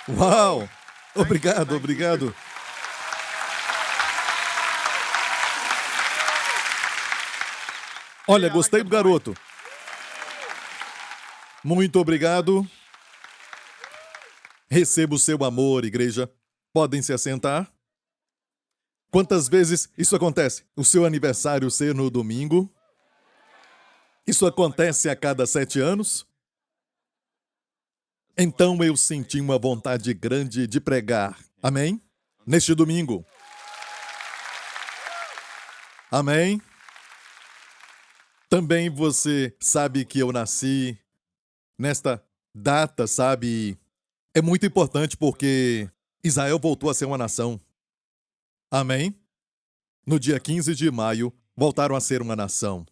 Uau! Obrigado, obrigado. Olha, gostei do garoto. Muito obrigado. Receba o seu amor, igreja. Podem se assentar. Quantas vezes isso acontece? O seu aniversário ser no domingo? Isso acontece a cada 7 anos? Então eu senti uma vontade grande de pregar. Amém? Neste domingo. Amém? Também você sabe que eu nasci nesta data, sabe? É muito importante porque Israel voltou a ser uma nação. Amém? No dia 15 de maio, voltaram a ser uma nação.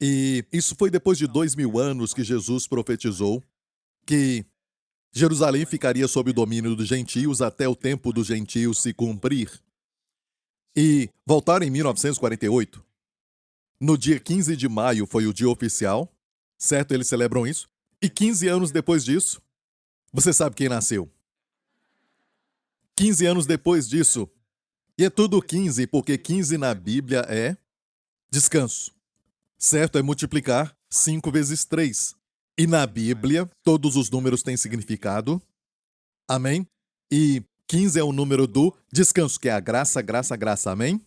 E isso foi depois de 2000 anos que Jesus profetizou que Jerusalém ficaria sob o domínio dos gentios até o tempo dos gentios se cumprir. E voltaram em 1948. No dia 15 de maio foi o dia oficial, certo? Eles celebram isso. E 15 anos depois disso, você sabe quem nasceu? 15 anos depois disso. E é tudo 15, porque 15 na Bíblia é descanso. Certo? É multiplicar 5 vezes 3. E na Bíblia, todos os números têm significado. Amém? E 15 é o número do descanso, que é a graça, graça, graça. Amém?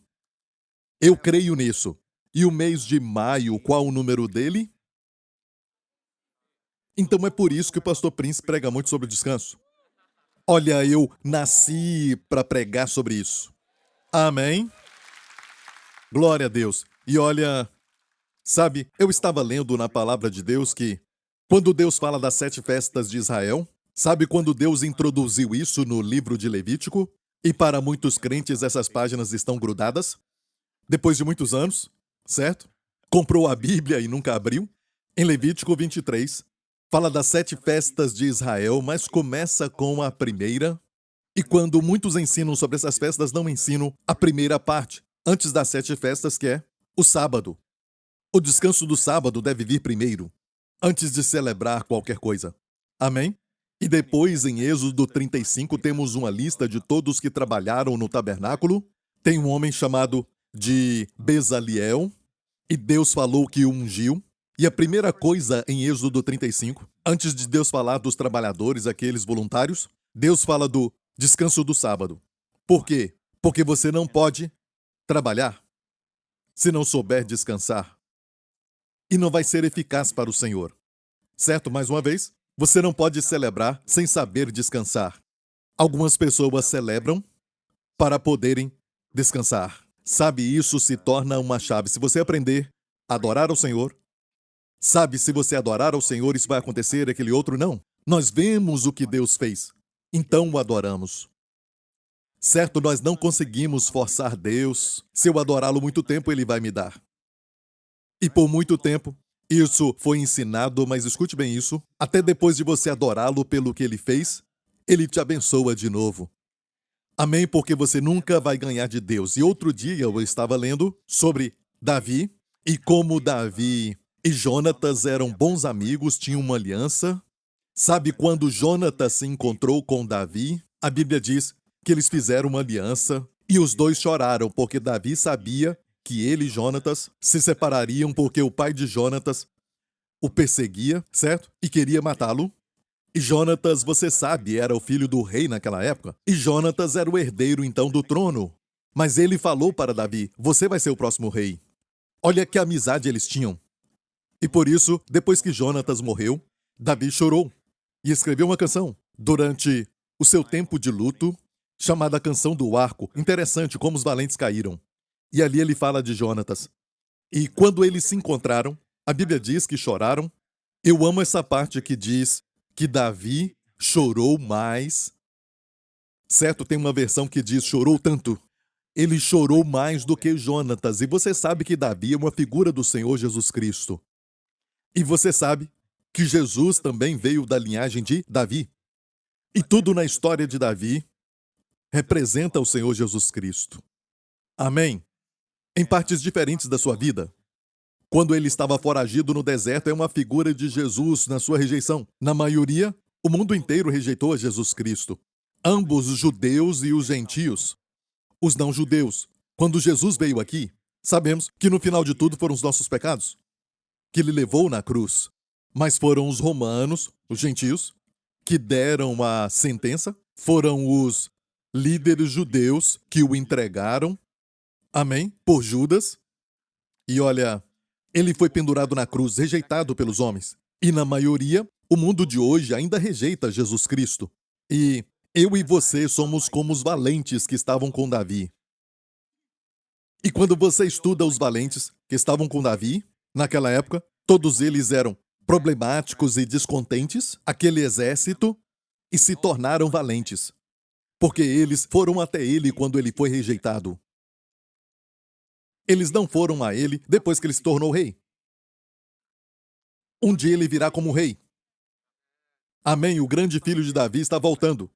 Eu creio nisso. E o mês de maio, qual o número dele? Então é por isso que o pastor Prince prega muito sobre o descanso. Olha, eu nasci para pregar sobre isso. Amém? Glória a Deus. E olha, sabe, eu estava lendo na palavra de Deus que quando Deus fala das 7 festas de Israel, sabe quando Deus introduziu isso no livro de Levítico? E para muitos crentes essas páginas estão grudadas? Depois de muitos anos, certo? Comprou a Bíblia e nunca abriu? Em Levítico 23, fala das 7 festas de Israel, mas começa com a primeira. E quando muitos ensinam sobre essas festas, não ensinam a primeira parte, antes das 7 festas, que é o sábado. O descanso do sábado deve vir primeiro, antes de celebrar qualquer coisa. Amém? E depois, em Êxodo 35, temos uma lista de todos que trabalharam no tabernáculo. Tem um homem chamado de Bezaliel, e Deus falou que o ungiu. E a primeira coisa em Êxodo 35, antes de Deus falar dos trabalhadores, aqueles voluntários, Deus fala do descanso do sábado. Por quê? Porque você não pode trabalhar se não souber descansar. E não vai ser eficaz para o Senhor. Certo? Mais uma vez, você não pode celebrar sem saber descansar. Algumas pessoas celebram para poderem descansar. Sabe, isso se torna uma chave. Se você aprender a adorar ao Senhor, sabe, se você adorar ao Senhor, isso vai acontecer, aquele outro não. Nós vemos o que Deus fez, então o adoramos. Certo, nós não conseguimos forçar Deus. Se eu adorá-lo muito tempo, ele vai me dar. E por muito tempo, isso foi ensinado, mas escute bem isso, até depois de você adorá-lo pelo que ele fez, ele te abençoa de novo. Amém? Porque você nunca vai ganhar de Deus. E outro dia eu estava lendo sobre Davi, e como Davi e Jonatas eram bons amigos, tinham uma aliança. Sabe quando Jonatas se encontrou com Davi? A Bíblia diz que eles fizeram uma aliança e os dois choraram, porque Davi sabia que ele e Jonatas se separariam porque o pai de Jonatas o perseguia, certo? E queria matá-lo. E Jonatas, você sabe, era o filho do rei naquela época. E Jonatas era o herdeiro então do trono. Mas ele falou para Davi: você vai ser o próximo rei. Olha que amizade eles tinham. E por isso, depois que Jonatas morreu, Davi chorou e escreveu uma canção durante o seu tempo de luto, chamada Canção do Arco. Interessante como os valentes caíram. E ali ele fala de Jonatas. E quando eles se encontraram, a Bíblia diz que choraram. Eu amo essa parte que diz que Davi chorou mais. Certo? Tem uma versão que diz chorou tanto. Ele chorou mais do que Jonatas. E você sabe que Davi é uma figura do Senhor Jesus Cristo. E você sabe que Jesus também veio da linhagem de Davi. E tudo na história de Davi representa o Senhor Jesus Cristo. Amém? em partes diferentes da sua vida. Quando ele estava foragido no deserto, é uma figura de Jesus na sua rejeição. Na maioria, o mundo inteiro rejeitou a Jesus Cristo. Ambos os judeus e os gentios. Os não-judeus. Quando Jesus veio aqui, sabemos que no final de tudo foram os nossos pecados que ele levou na cruz. Mas foram os romanos, os gentios, que deram a sentença. Foram os líderes judeus que o entregaram. Amém? Por Judas. E olha, ele foi pendurado na cruz, rejeitado pelos homens. E na maioria, o mundo de hoje ainda rejeita Jesus Cristo. E eu e você somos como os valentes que estavam com Davi. E quando você estuda os valentes que estavam com Davi, naquela época, todos eles eram problemáticos e descontentes, aquele exército, e se tornaram valentes. Porque eles foram até ele quando ele foi rejeitado. Eles não foram a ele depois que ele se tornou rei. Um dia ele virá como rei. Amém, o grande filho de Davi está voltando.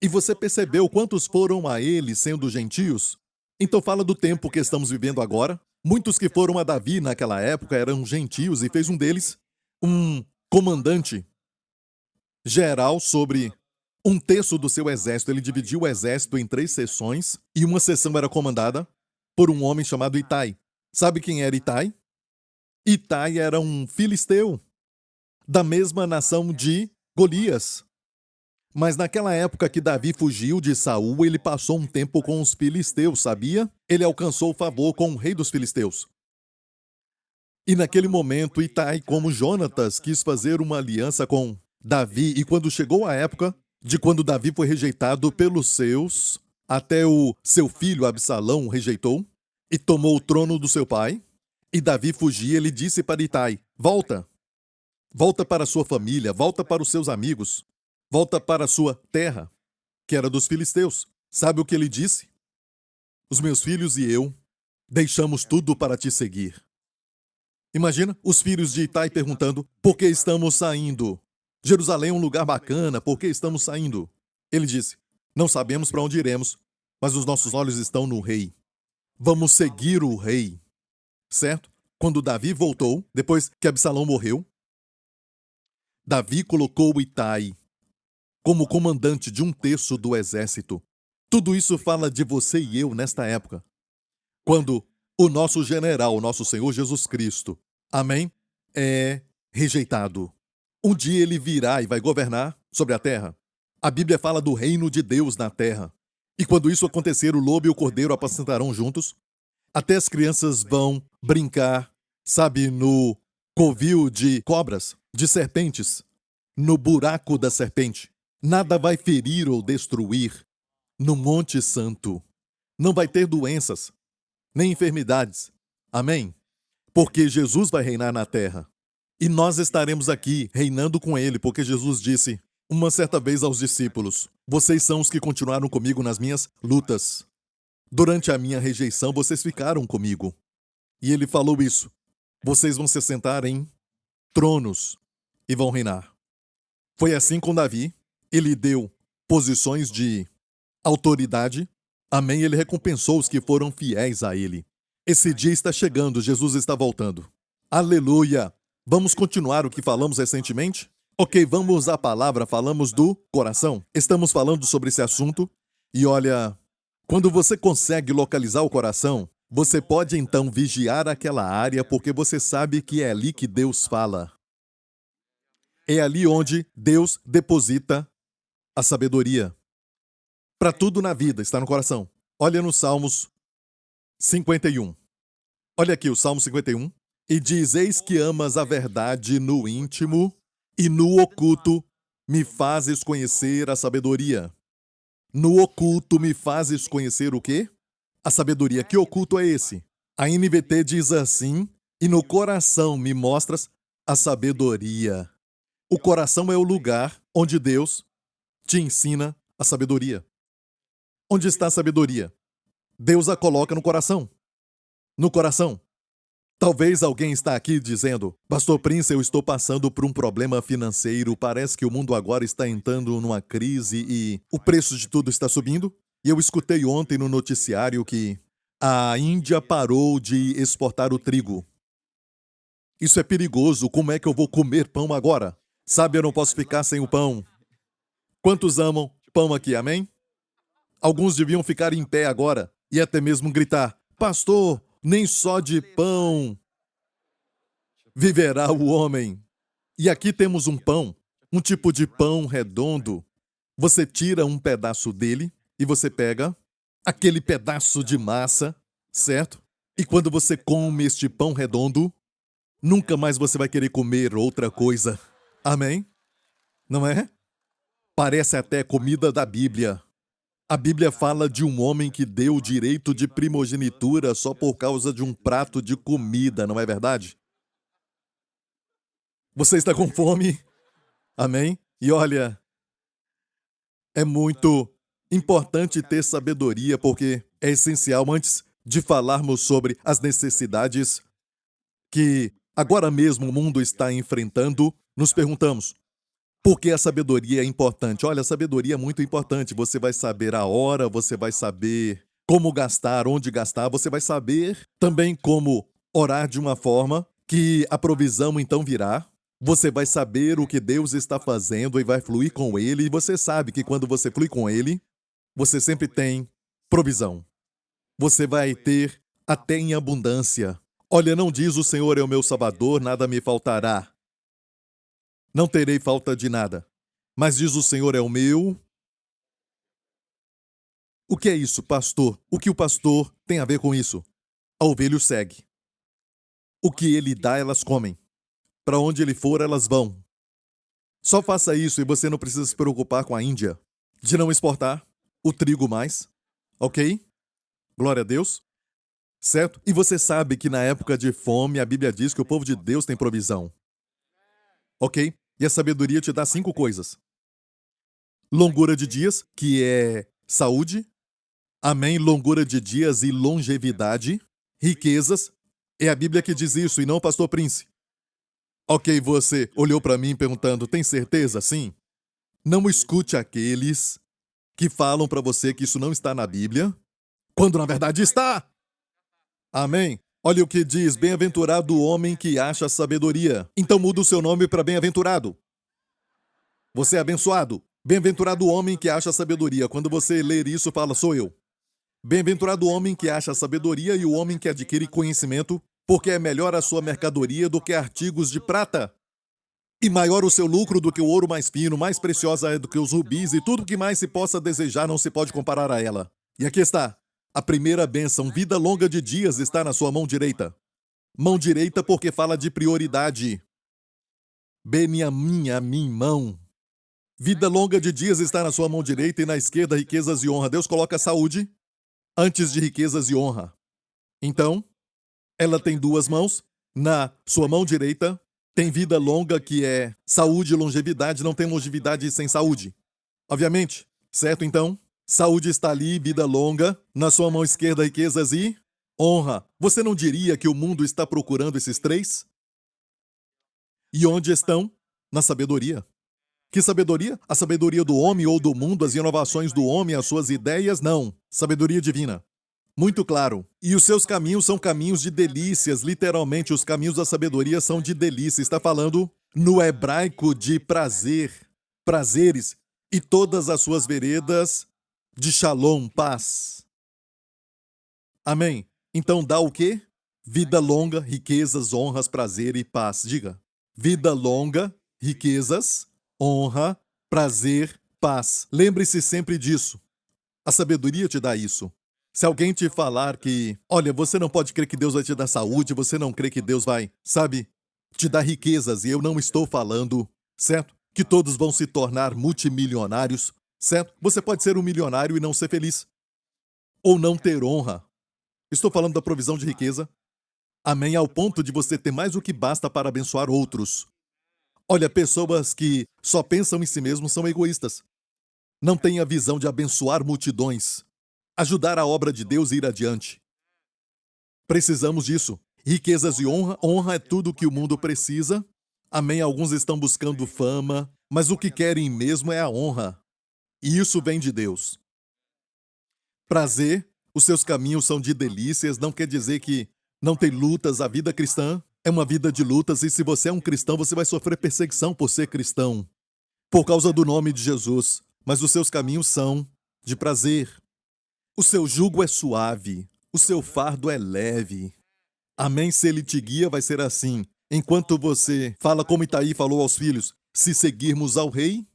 E você percebeu quantos foram a ele sendo gentios? Então fala do tempo que estamos vivendo agora. Muitos que foram a Davi naquela época eram gentios e fez um deles um comandante geral sobre um terço do seu exército. Ele dividiu o exército em 3 seções e uma seção era comandada por um homem chamado Itai. Sabe quem era Itai? Itai era um filisteu da mesma nação de Golias. Mas naquela época que Davi fugiu de Saul, ele passou um tempo com os filisteus, sabia? Ele alcançou favor com o rei dos filisteus. E naquele momento, Itai, como Jonatas, quis fazer uma aliança com Davi. E quando chegou a época de quando Davi foi rejeitado pelos seus, até o seu filho Absalão o rejeitou e tomou o trono do seu pai, e Davi fugia, ele disse para Itai: volta, volta para sua família, volta para os seus amigos, volta para a sua terra, que era dos filisteus. Sabe o que ele disse? Os meus filhos e eu deixamos tudo para te seguir. Imagina os filhos de Itai perguntando: por que estamos saindo? Jerusalém é um lugar bacana, por que estamos saindo? Ele disse: não sabemos para onde iremos, mas os nossos olhos estão no rei. Vamos seguir o rei. Certo? Quando Davi voltou, depois que Absalão morreu, Davi colocou Itai como comandante de um terço do exército. Tudo isso fala de você e eu nesta época. Quando o nosso general, o nosso Senhor Jesus Cristo, amém, é rejeitado. Um dia ele virá e vai governar sobre a terra. A Bíblia fala do reino de Deus na terra. E quando isso acontecer, o lobo e o cordeiro apacentarão juntos. Até as crianças vão brincar, sabe, no covil de cobras, de serpentes, no buraco da serpente. Nada vai ferir ou destruir no Monte Santo. Não vai ter doenças, nem enfermidades. Amém? Porque Jesus vai reinar na terra. E nós estaremos aqui reinando com ele, porque Jesus disse uma certa vez aos discípulos: vocês são os que continuaram comigo nas minhas lutas. Durante a minha rejeição, vocês ficaram comigo. E ele falou isso: vocês vão se sentar em tronos e vão reinar. Foi assim com Davi. Ele deu posições de autoridade. Amém? Ele recompensou os que foram fiéis a ele. Esse dia está chegando, Jesus está voltando. Aleluia! Vamos continuar o que falamos recentemente? Ok, vamos à palavra, falamos do coração. Estamos falando sobre esse assunto. E olha, quando você consegue localizar o coração, você pode então vigiar aquela área, porque você sabe que é ali que Deus fala. É ali onde Deus deposita a sabedoria. Para tudo na vida está no coração. Olha no Salmos 51. Olha aqui o Salmo 51. E diz: eis que amas a verdade no íntimo, e no oculto me fazes conhecer a sabedoria. No oculto me fazes conhecer o quê? A sabedoria. Que oculto é esse? A NVT diz assim: e no coração me mostras a sabedoria. O coração é o lugar onde Deus te ensina a sabedoria. Onde está a sabedoria? Deus a coloca no coração. No coração. Talvez alguém está aqui dizendo: Pastor Prince, eu estou passando por um problema financeiro, parece que o mundo agora está entrando numa crise e o preço de tudo está subindo. E eu escutei ontem no noticiário que A Índia parou de exportar o trigo. Isso é perigoso. Como é que eu vou comer pão agora? Sabe, eu não posso ficar sem o pão. Quantos amam pão aqui, amém? Alguns deviam ficar em pé agora e até mesmo gritar: Pastor, nem só de pão viverá o homem. E aqui temos um pão, um tipo de pão redondo. Você tira um pedaço dele e você pega aquele pedaço de massa, certo? E quando você come este pão redondo, nunca mais você vai querer comer outra coisa. Amém? Não é? Parece até comida da Bíblia. A Bíblia fala de um homem que deu o direito de primogenitura só por causa de um prato de comida, não é verdade? Você está com fome? Amém? E olha, é muito importante ter sabedoria, porque é essencial antes de falarmos sobre as necessidades que agora mesmo o mundo está enfrentando, nos perguntamos: por que a sabedoria é importante? Olha, a sabedoria é muito importante. Você vai saber a hora, você vai saber como gastar, onde gastar, você vai saber também como orar de uma forma que a provisão então virá. Você vai saber o que Deus está fazendo e vai fluir com Ele. E você sabe que quando você flui com Ele, você sempre tem provisão. Você vai ter até em abundância. Olha, não diz: o Senhor é o meu Salvador, nada me faltará. Não terei falta de nada. Mas diz: o Senhor é o meu. O que é isso, pastor? O que o pastor tem a ver com isso? A ovelha o segue. O que ele dá, elas comem. Para onde ele for, elas vão. Só faça isso e você não precisa se preocupar com a Índia de não exportar o trigo mais. Ok? Glória a Deus. Certo? E você sabe que na época de fome, a Bíblia diz que o povo de Deus tem provisão. Ok? E a sabedoria te dá 5 coisas. Longura de dias, que é saúde. Amém? Longura de dias e longevidade. Riquezas. É a Bíblia que diz isso e não o pastor Prince. Ok, você olhou para mim perguntando: tem certeza? Sim. Não escute aqueles que falam para você que isso não está na Bíblia, quando na verdade está. Amém? Olha o que diz: bem-aventurado o homem que acha sabedoria. Então muda o seu nome para bem-aventurado. Você é abençoado. Bem-aventurado o homem que acha sabedoria. Quando você ler isso, fala: sou eu. Bem-aventurado o homem que acha sabedoria e o homem que adquire conhecimento, porque é melhor a sua mercadoria do que artigos de prata. E maior o seu lucro do que o ouro mais fino, mais preciosa é do que os rubis, e tudo que mais se possa desejar não se pode comparar a ela. E aqui está. A primeira bênção: vida longa de dias está na sua mão direita. Mão direita porque fala de prioridade. Beniamim, a minha mão. Vida longa de dias está na sua mão direita e na esquerda riquezas e honra. Deus coloca saúde antes de riquezas e honra. Então, ela tem 2 mãos. Na sua mão direita tem vida longa, que é saúde e longevidade. Não tem longevidade sem saúde. Obviamente, certo? Então, saúde está ali, vida longa. Na sua mão esquerda, riquezas e honra. Você não diria que o mundo está procurando esses 3? E onde estão? Na sabedoria. Que sabedoria? A sabedoria do homem ou do mundo, as inovações do homem, as suas ideias? Não. Sabedoria divina. Muito claro. E os seus caminhos são caminhos de delícias. Literalmente, os caminhos da sabedoria são de delícia. Está falando no hebraico de prazer, prazeres, e todas as suas veredas de shalom, paz. Amém. Então dá o quê? Vida longa, riquezas, honras, prazer e paz. Diga. Vida longa, riquezas, honra, prazer, paz. Lembre-se sempre disso. A sabedoria te dá isso. Se alguém te falar que, olha, você não pode crer que Deus vai te dar saúde, você não crê que Deus vai, sabe, te dar riquezas, e eu não estou falando, certo? Que todos vão se tornar multimilionários, certo? Você pode ser um milionário e não ser feliz. Ou não ter honra. Estou falando da provisão de riqueza. Amém, ao ponto de você ter mais do que basta para abençoar outros. Olha, pessoas que só pensam em si mesmos são egoístas. Não têm a visão de abençoar multidões. Ajudar a obra de Deus a ir adiante. Precisamos disso. Riquezas e honra. Honra é tudo que o mundo precisa. Amém, alguns estão buscando fama, mas o que querem mesmo é a honra. E isso vem de Deus. Prazer. Os seus caminhos são de delícias, não quer dizer que não tem lutas. A vida cristã é uma vida de lutas, e se você é um cristão, você vai sofrer perseguição por ser cristão, por causa do nome de Jesus. Mas os seus caminhos são de prazer. O seu jugo é suave, o seu fardo é leve. Amém? Se ele te guia, vai ser assim. Enquanto você fala como Itaí falou aos filhos, se seguirmos ao rei,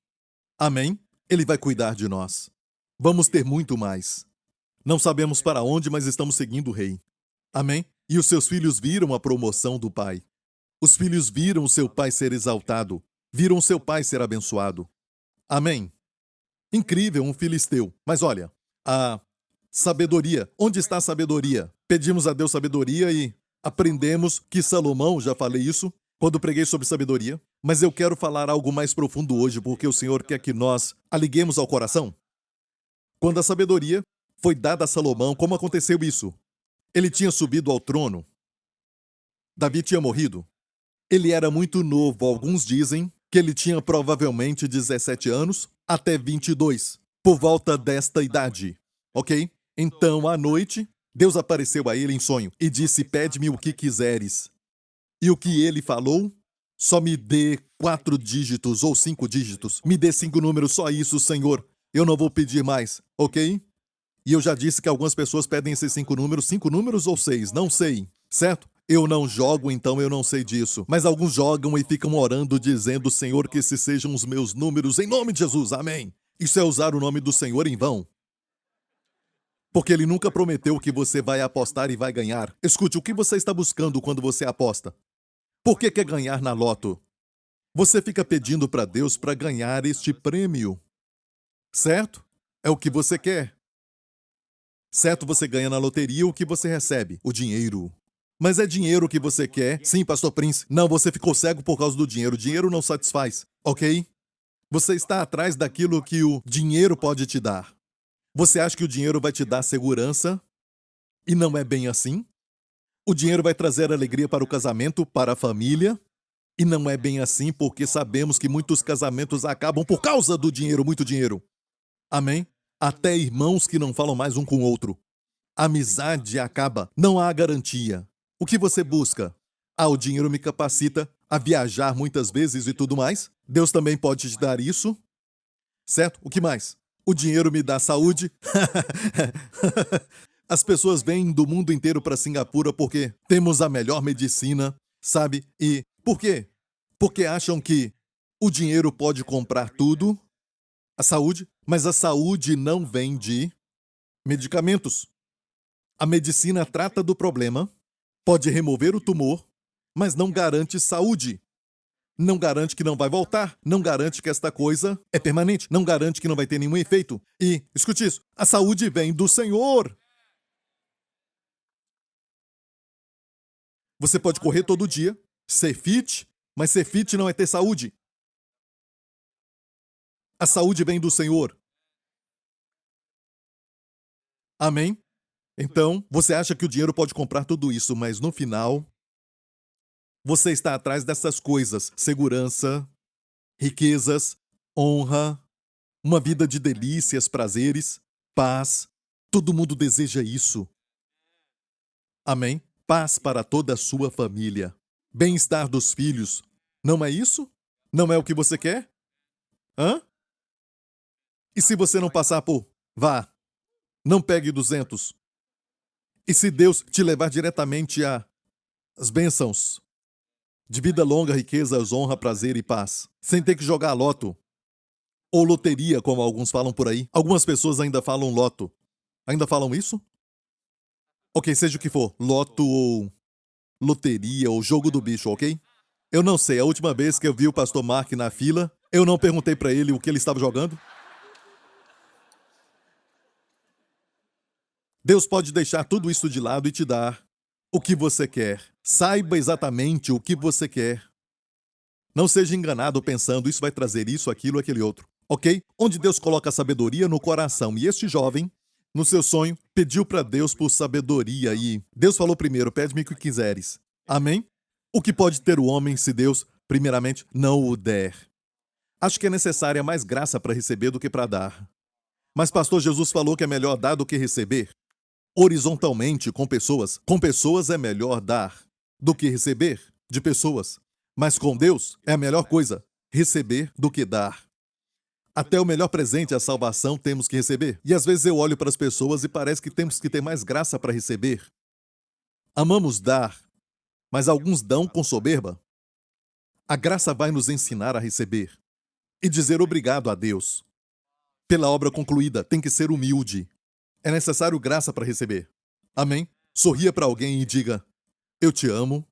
amém? Ele vai cuidar de nós. Vamos ter muito mais. Não sabemos para onde, mas estamos seguindo o rei. Amém? E os seus filhos viram a promoção do pai. Os filhos viram o seu pai ser exaltado. Viram o seu pai ser abençoado. Amém? Incrível, um filisteu. Mas olha, a sabedoria. Onde está a sabedoria? Pedimos a Deus sabedoria e aprendemos que Salomão, já falei isso quando preguei sobre sabedoria, mas eu quero falar algo mais profundo hoje, porque o Senhor quer que nós aliguemos ao coração. Quando a sabedoria foi dada a Salomão, como aconteceu isso? Ele tinha subido ao trono. Davi tinha morrido. Ele era muito novo. Alguns dizem que ele tinha provavelmente 17 anos até 22, por volta desta idade. Ok? Então, à noite, Deus apareceu a ele em sonho e disse: pede-me o que quiseres. E o que ele falou? Só me dê 4 dígitos ou 5 dígitos. Me dê 5 números, só isso, Senhor. Eu não vou pedir mais, ok? E eu já disse que algumas pessoas pedem esses 5 números ou 6, não sei, certo? Eu não jogo, então eu não sei disso. Mas alguns jogam e ficam orando, dizendo: Senhor, que esses sejam os meus números, em nome de Jesus, amém. Isso é usar o nome do Senhor em vão. Porque ele nunca prometeu que você vai apostar e vai ganhar. Escute, o que você está buscando quando você aposta? Por que quer ganhar na loto? Você fica pedindo para Deus para ganhar este prêmio. Certo? É o que você quer. Certo, você ganha na loteria, o que você recebe? O dinheiro. Mas é dinheiro que você quer? Sim, Pastor Prince. Não, você ficou cego por causa do dinheiro. O dinheiro não satisfaz, ok? Você está atrás daquilo que o dinheiro pode te dar. Você acha que o dinheiro vai te dar segurança? E não é bem assim? O dinheiro vai trazer alegria para o casamento, para a família? E não é bem assim, porque sabemos que muitos casamentos acabam por causa do dinheiro, muito dinheiro. Amém? Até irmãos que não falam mais um com o outro. A amizade acaba, não há garantia. O que você busca? Ah, o dinheiro me capacita a viajar muitas vezes e tudo mais. Deus também pode te dar isso. Certo? O que mais? O dinheiro me dá saúde. As pessoas vêm do mundo inteiro para Singapura porque temos a melhor medicina, sabe? E por quê? Porque acham que o dinheiro pode comprar tudo, a saúde, mas a saúde não vem de medicamentos. A medicina trata do problema, pode remover o tumor, mas não garante saúde. Não garante que não vai voltar, não garante que esta coisa é permanente, não garante que não vai ter nenhum efeito. E, escute isso, a saúde vem do Senhor. Você pode correr todo dia, ser fit, mas ser fit não é ter saúde. A saúde vem do Senhor. Amém? Então, você acha que o dinheiro pode comprar tudo isso, mas no final, você está atrás dessas coisas: segurança, riquezas, honra, uma vida de delícias, prazeres, paz. Todo mundo deseja isso. Amém? Paz para toda a sua família. Bem-estar dos filhos. Não é isso? Não é o que você quer? Hã? E se você não passar por... Vá. Não pegue 200. E se Deus te levar diretamente às bênçãos de vida longa, riquezas, honra, prazer e paz, sem ter que jogar loto ou loteria, como alguns falam por aí. Algumas pessoas ainda falam loto. Ainda falam isso? Ok, seja o que for, loto ou loteria ou jogo do bicho, ok? Eu não sei, a última vez que eu vi o pastor Mark na fila, eu não perguntei para ele o que ele estava jogando. Deus pode deixar tudo isso de lado e te dar o que você quer. Saiba exatamente o que você quer. Não seja enganado pensando: isso vai trazer isso, aquilo, aquele outro. Ok? Onde Deus coloca a sabedoria no coração. E este jovem, no seu sonho, pediu para Deus por sabedoria. E Deus falou primeiro: pede-me o que quiseres. Amém? O que pode ter o homem se Deus, primeiramente, não o der? Acho que é necessária mais graça para receber do que para dar. Mas pastor, Jesus falou que é melhor dar do que receber. horizontalmente com pessoas. Com pessoas é melhor dar do que receber de pessoas. Mas com Deus é a melhor coisa receber do que dar. Até o melhor presente, a salvação, temos que receber. E às vezes eu olho para as pessoas e parece que temos que ter mais graça para receber. Amamos dar, mas alguns dão com soberba. A graça vai nos ensinar a receber e dizer obrigado a Deus. Pela obra concluída, tem que ser humilde. É necessário graça para receber. Amém? Sorria para alguém e diga, eu te amo.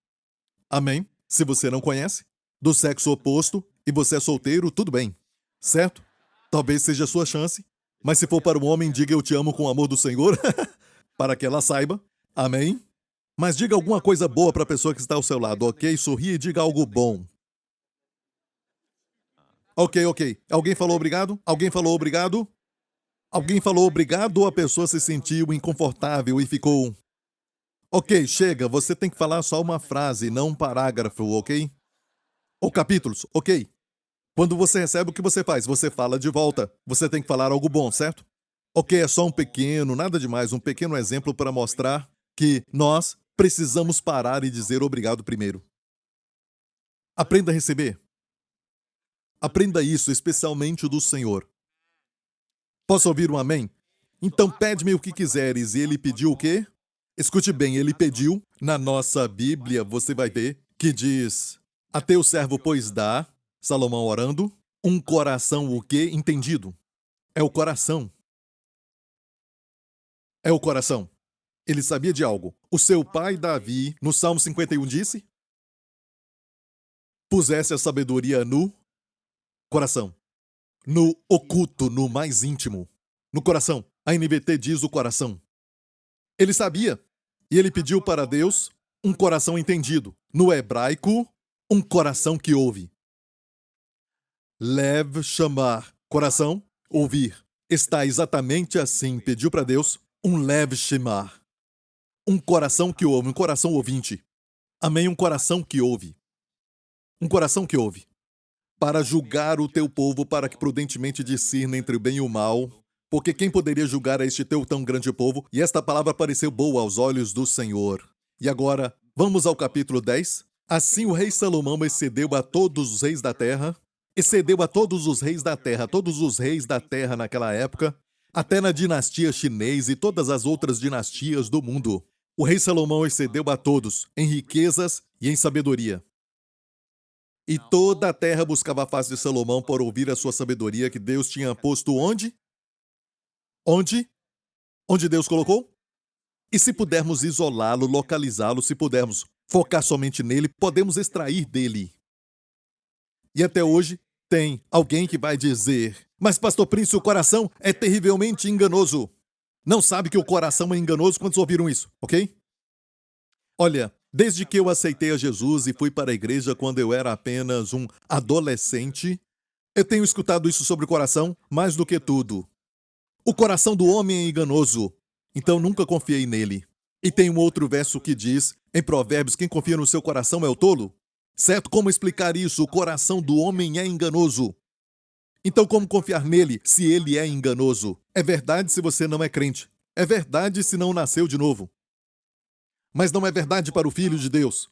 Amém? Se você não conhece, do sexo oposto e você é solteiro, tudo bem. Certo? Talvez seja a sua chance. Mas se for para um homem, diga eu te amo com o amor do Senhor, para que ela saiba. Amém? Mas diga alguma coisa boa para a pessoa que está ao seu lado, ok? Sorria e diga algo bom. Ok. Alguém falou obrigado? Alguém falou obrigado? Alguém falou obrigado ou a pessoa se sentiu inconfortável e ficou... Ok, chega, você tem que falar só uma frase, não um parágrafo, ok? Ou capítulos, ok? Quando você recebe, o que você faz? Você fala de volta. Você tem que falar algo bom, certo? Ok, é só um pequeno, nada demais, um pequeno exemplo para mostrar que nós precisamos parar e dizer obrigado primeiro. Aprenda a receber. Aprenda isso, especialmente do Senhor. Posso ouvir um amém? Então pede-me o que quiseres. E ele pediu o quê? Escute bem, ele pediu, na nossa Bíblia, você vai ver, que diz, a teu servo, pois dá, Salomão orando, um coração o quê? Entendido. É o coração. É o coração. Ele sabia de algo. O seu pai Davi, no Salmo 51, disse, pusesse a sabedoria no coração. No oculto, no mais íntimo. No coração. A NVT diz o coração. Ele sabia. E ele pediu para Deus um coração entendido. No hebraico, um coração que ouve. Lev chamar. Coração, ouvir. Está exatamente assim. Pediu para Deus um lev chamar. Um coração que ouve, um coração ouvinte. Amém? Um coração que ouve. Um coração que ouve. Para julgar o teu povo, para que prudentemente discirna entre o bem e o mal. Porque quem poderia julgar a este teu tão grande povo? E esta palavra pareceu boa aos olhos do Senhor. E agora, vamos ao capítulo 10. Assim o rei Salomão excedeu a todos os reis da terra. Excedeu a todos os reis da terra. Todos os reis da terra naquela época. Até na dinastia chinesa e todas as outras dinastias do mundo. O rei Salomão excedeu a todos, em riquezas e em sabedoria. E toda a terra buscava a face de Salomão por ouvir a sua sabedoria que Deus tinha posto onde? Onde? Onde Deus colocou? E se pudermos isolá-lo, localizá-lo, se pudermos focar somente nele, podemos extrair dele. E até hoje tem alguém que vai dizer, mas pastor Prince, o coração é terrivelmente enganoso. Não sabe que o coração é enganoso? Quantos ouviram isso, ok? Olha, desde que eu aceitei a Jesus e fui para a igreja quando eu era apenas um adolescente, eu tenho escutado isso sobre o coração mais do que tudo. O coração do homem é enganoso, então nunca confiei nele. E tem um outro verso que diz, em Provérbios, quem confia no seu coração é o tolo. Certo? Como explicar isso? O coração do homem é enganoso. Então como confiar nele se ele é enganoso? É verdade se você não é crente. É verdade se não nasceu de novo. Mas não é verdade para o Filho de Deus.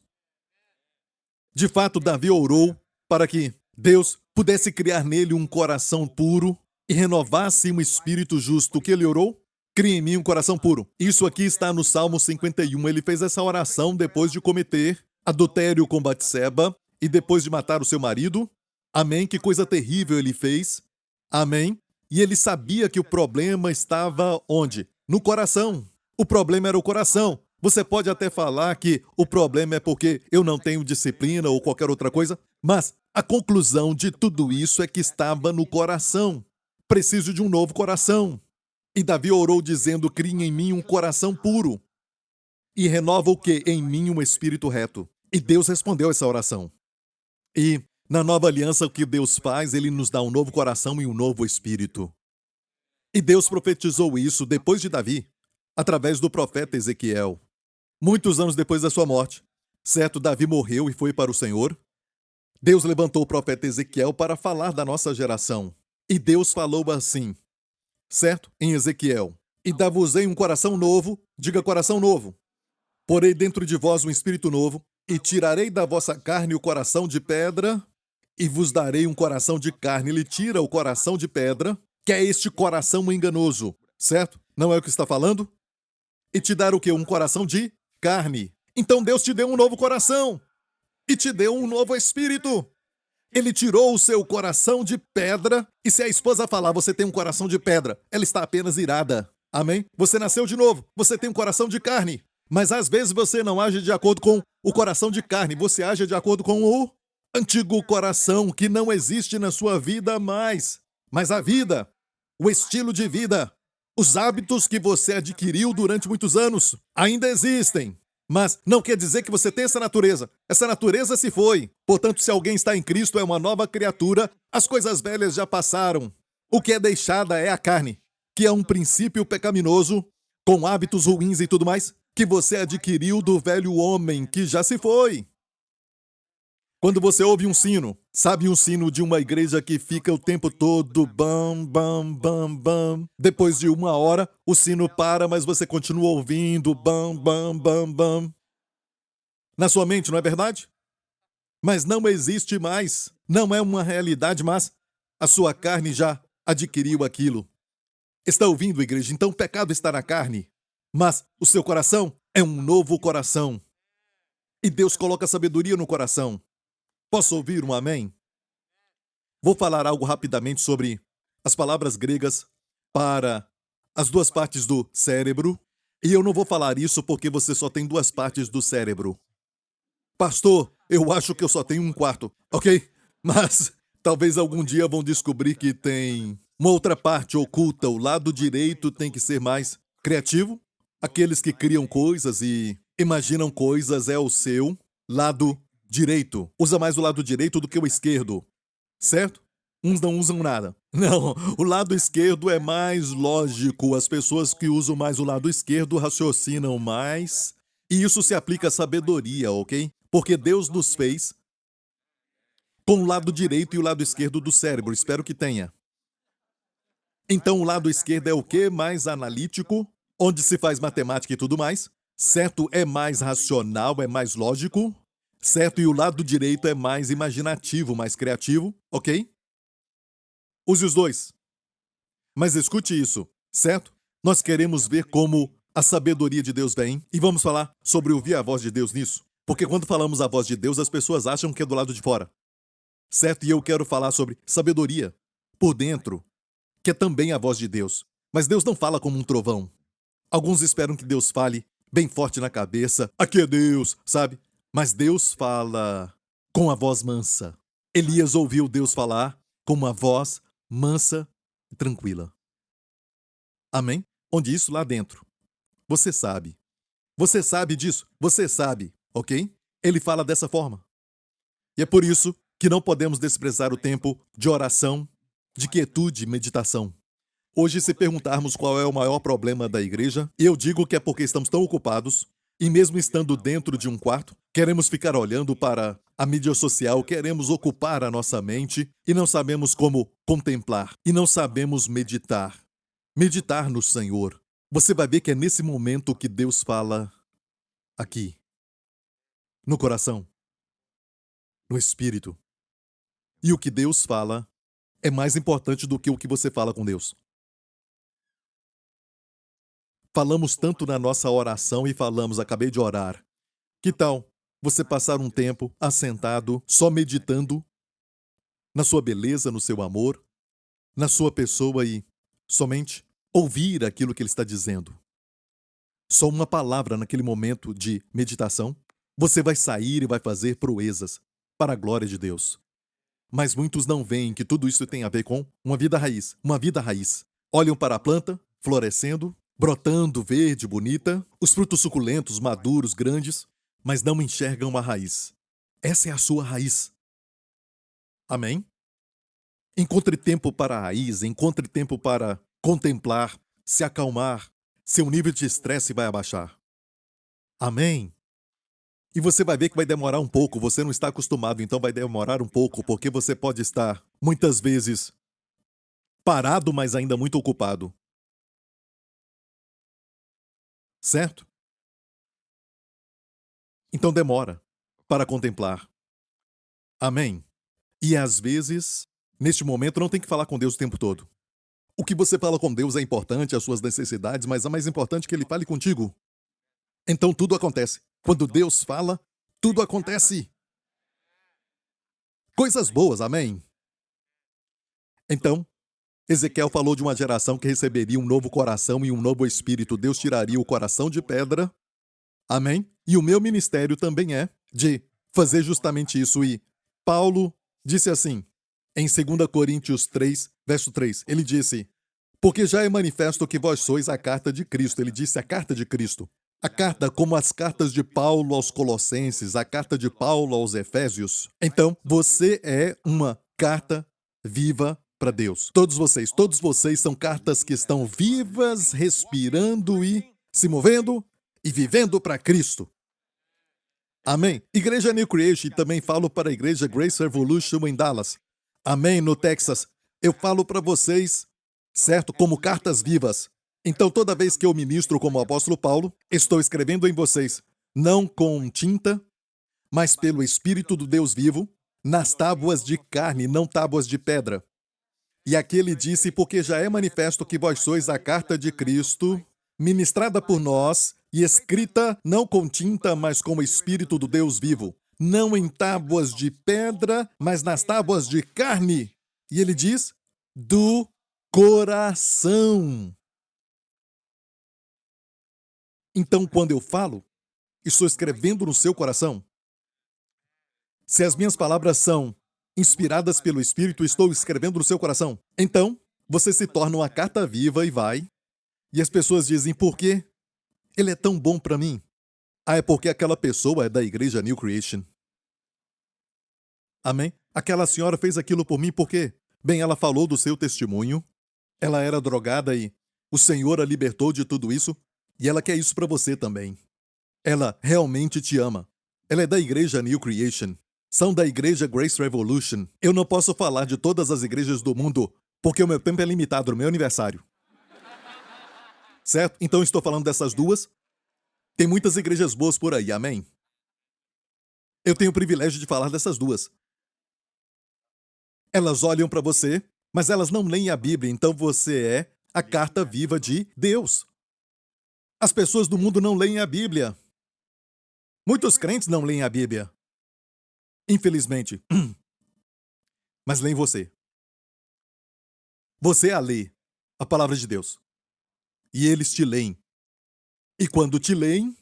De fato, Davi orou para que Deus pudesse criar nele um coração puro e renovasse um espírito justo. O que ele orou? Crie em mim um coração puro. Isso aqui está no Salmo 51. Ele fez essa oração depois de cometer adultério com Batseba e depois de matar o seu marido. Amém? Que coisa terrível ele fez. Amém? E ele sabia que o problema estava onde? No coração. O problema era o coração. Você pode até falar que o problema é porque eu não tenho disciplina ou qualquer outra coisa, mas a conclusão de tudo isso é que estava no coração. Preciso de um novo coração. E Davi orou dizendo, crie em mim um coração puro. E renova o quê? Em mim um espírito reto. E Deus respondeu essa oração. E na nova aliança, o que Deus faz? Ele nos dá um novo coração e um novo espírito. E Deus profetizou isso depois de Davi, através do profeta Ezequiel. Muitos anos depois da sua morte, certo, Davi morreu e foi para o Senhor. Deus levantou o profeta Ezequiel para falar da nossa geração. E Deus falou assim, certo, em Ezequiel. E dar-vos-ei um coração novo, diga coração novo. Porei dentro de vós um espírito novo, e tirarei da vossa carne o coração de pedra, e vos darei um coração de carne. Ele tira o coração de pedra, que é este coração enganoso, certo? Não é o que está falando? E te dar o quê? Um coração de carne. Então Deus te deu um novo coração, e te deu um novo espírito. Ele tirou o seu coração de pedra, e se a esposa falar, você tem um coração de pedra, ela está apenas irada. Amém? Você nasceu de novo, você tem um coração de carne. Mas às vezes você não age de acordo com o coração de carne, você age de acordo com o antigo coração que não existe na sua vida mais. Mas a vida, o estilo de vida, os hábitos que você adquiriu durante muitos anos ainda existem. Mas não quer dizer que você tem essa natureza. Essa natureza se foi. Portanto, se alguém está em Cristo, é uma nova criatura. As coisas velhas já passaram. O que é deixada é a carne, que é um princípio pecaminoso, com hábitos ruins e tudo mais, que você adquiriu do velho homem que já se foi. Quando você ouve um sino, sabe um sino de uma igreja que fica o tempo todo bam, bam, bam, bam. Depois de uma hora, o sino para, mas você continua ouvindo bam, bam, bam, bam. Na sua mente, não é verdade? Mas não existe mais. Não é uma realidade, mas a sua carne já adquiriu aquilo. Está ouvindo, igreja? Então o pecado está na carne, mas o seu coração é um novo coração. E Deus coloca sabedoria no coração. Posso ouvir um amém? Vou falar algo rapidamente sobre as palavras gregas para as duas partes do cérebro. E eu não vou falar isso porque você só tem duas partes do cérebro. Pastor, eu acho que eu só tenho um quarto, ok? Mas talvez algum dia vão descobrir que tem uma outra parte oculta. O lado direito tem que ser mais criativo. Aqueles que criam coisas e imaginam coisas é o seu lado direito. Usa mais o lado direito do que o esquerdo, certo? Uns não usam nada. Não, o lado esquerdo é mais lógico. As pessoas que usam mais o lado esquerdo raciocinam mais. E isso se aplica à sabedoria, ok? Porque Deus nos fez com o lado direito e o lado esquerdo do cérebro. Espero que tenha. Então o lado esquerdo é o quê? Mais analítico, onde se faz matemática e tudo mais. Certo? É mais racional, é mais lógico. Certo? E o lado direito é mais imaginativo, mais criativo, ok? Use os dois. Mas escute isso, certo? Nós queremos ver como a sabedoria de Deus vem e vamos falar sobre ouvir a voz de Deus nisso. Porque quando falamos a voz de Deus, as pessoas acham que é do lado de fora. Certo? E eu quero falar sobre sabedoria por dentro, que é também a voz de Deus. Mas Deus não fala como um trovão. Alguns esperam que Deus fale bem forte na cabeça. Aqui é Deus, sabe? Mas Deus fala com a voz mansa. Elias ouviu Deus falar com uma voz mansa e tranquila. Amém? Onde isso? Lá dentro. Você sabe. Você sabe disso? Você sabe, ok? Ele fala dessa forma. E é por isso que não podemos desprezar o tempo de oração, de quietude e meditação. Hoje, se perguntarmos qual é o maior problema da igreja, eu digo que é porque estamos tão ocupados e mesmo estando dentro de um quarto, queremos ficar olhando para a mídia social, queremos ocupar a nossa mente e não sabemos como contemplar e não sabemos meditar. Meditar no Senhor. Você vai ver que é nesse momento que Deus fala aqui, no coração, no espírito. E o que Deus fala é mais importante do que o que você fala com Deus. Falamos tanto na nossa oração e falamos, acabei de orar. Que tal você passar um tempo assentado, só meditando na sua beleza, no seu amor, na sua pessoa e somente ouvir aquilo que ele está dizendo? Só uma palavra naquele momento de meditação, você vai sair e vai fazer proezas para a glória de Deus. Mas muitos não veem que tudo isso tem a ver com uma vida raiz, uma vida raiz. Olham para a planta, florescendo, brotando verde, bonita, os frutos suculentos, maduros, grandes, mas não enxergam a raiz. Essa é a sua raiz. Amém? Encontre tempo para a raiz, encontre tempo para contemplar, se acalmar. Seu nível de estresse vai abaixar. Amém? E você vai ver que vai demorar um pouco, você não está acostumado, então vai demorar um pouco, porque você pode estar, muitas vezes, parado, mas ainda muito ocupado. certo? Então demora para contemplar. Amém? E às vezes, neste momento, não tem que falar com Deus o tempo todo. O que você fala com Deus é importante, as suas necessidades, mas é mais importante que Ele fale contigo. Então tudo acontece. Quando Deus fala, tudo acontece. Coisas boas, amém? Então, Ezequiel falou de uma geração que receberia um novo coração e um novo espírito. Deus tiraria o coração de pedra. Amém? E o meu ministério também é de fazer justamente isso. E Paulo disse assim, em 2 Coríntios 3, verso 3, ele disse: porque já é manifesto que vós sois a carta de Cristo. Ele disse a carta de Cristo. A carta, como as cartas de Paulo aos Colossenses, a carta de Paulo aos Efésios. Então, você é uma carta viva para Deus. Todos vocês são cartas que estão vivas, respirando e se movendo e vivendo para Cristo. Amém. Igreja New Creation, também falo para a igreja Grace Revolution em Dallas. Amém, no Texas. Eu falo para vocês, certo, como cartas vivas. Então, toda vez que eu ministro como apóstolo Paulo, estou escrevendo em vocês, não com tinta, mas pelo Espírito do Deus vivo, nas tábuas de carne, não tábuas de pedra. E aqui ele disse, porque já é manifesto que vós sois a carta de Cristo, ministrada por nós e escrita não com tinta, mas com o Espírito do Deus vivo, não em tábuas de pedra, mas nas tábuas de carne. E ele diz, do coração. Então, quando eu falo, estou escrevendo no seu coração. Se as minhas palavras são inspiradas pelo Espírito, estou escrevendo no seu coração. Então, você se torna uma carta viva e vai. E as pessoas dizem, por quê? Ele é tão bom para mim. Ah, é porque aquela pessoa é da igreja New Creation. Amém? Aquela senhora fez aquilo por mim porque, bem, ela falou do seu testemunho, ela era drogada e o Senhor a libertou de tudo isso, e ela quer isso para você também. Ela realmente te ama. Ela é da igreja New Creation. São da igreja Grace Revolution. Eu não posso falar de todas as igrejas do mundo, porque o meu tempo é limitado no meu aniversário. Certo? Então estou falando dessas duas. Tem muitas igrejas boas por aí, amém? Eu tenho o privilégio de falar dessas duas. Elas olham para você, mas elas não leem a Bíblia, então você é a carta viva de Deus. As pessoas do mundo não leem a Bíblia. Muitos crentes não leem a Bíblia. Infelizmente. Mas leem você. Você a lê, a palavra de Deus. E eles te leem. E quando te leem,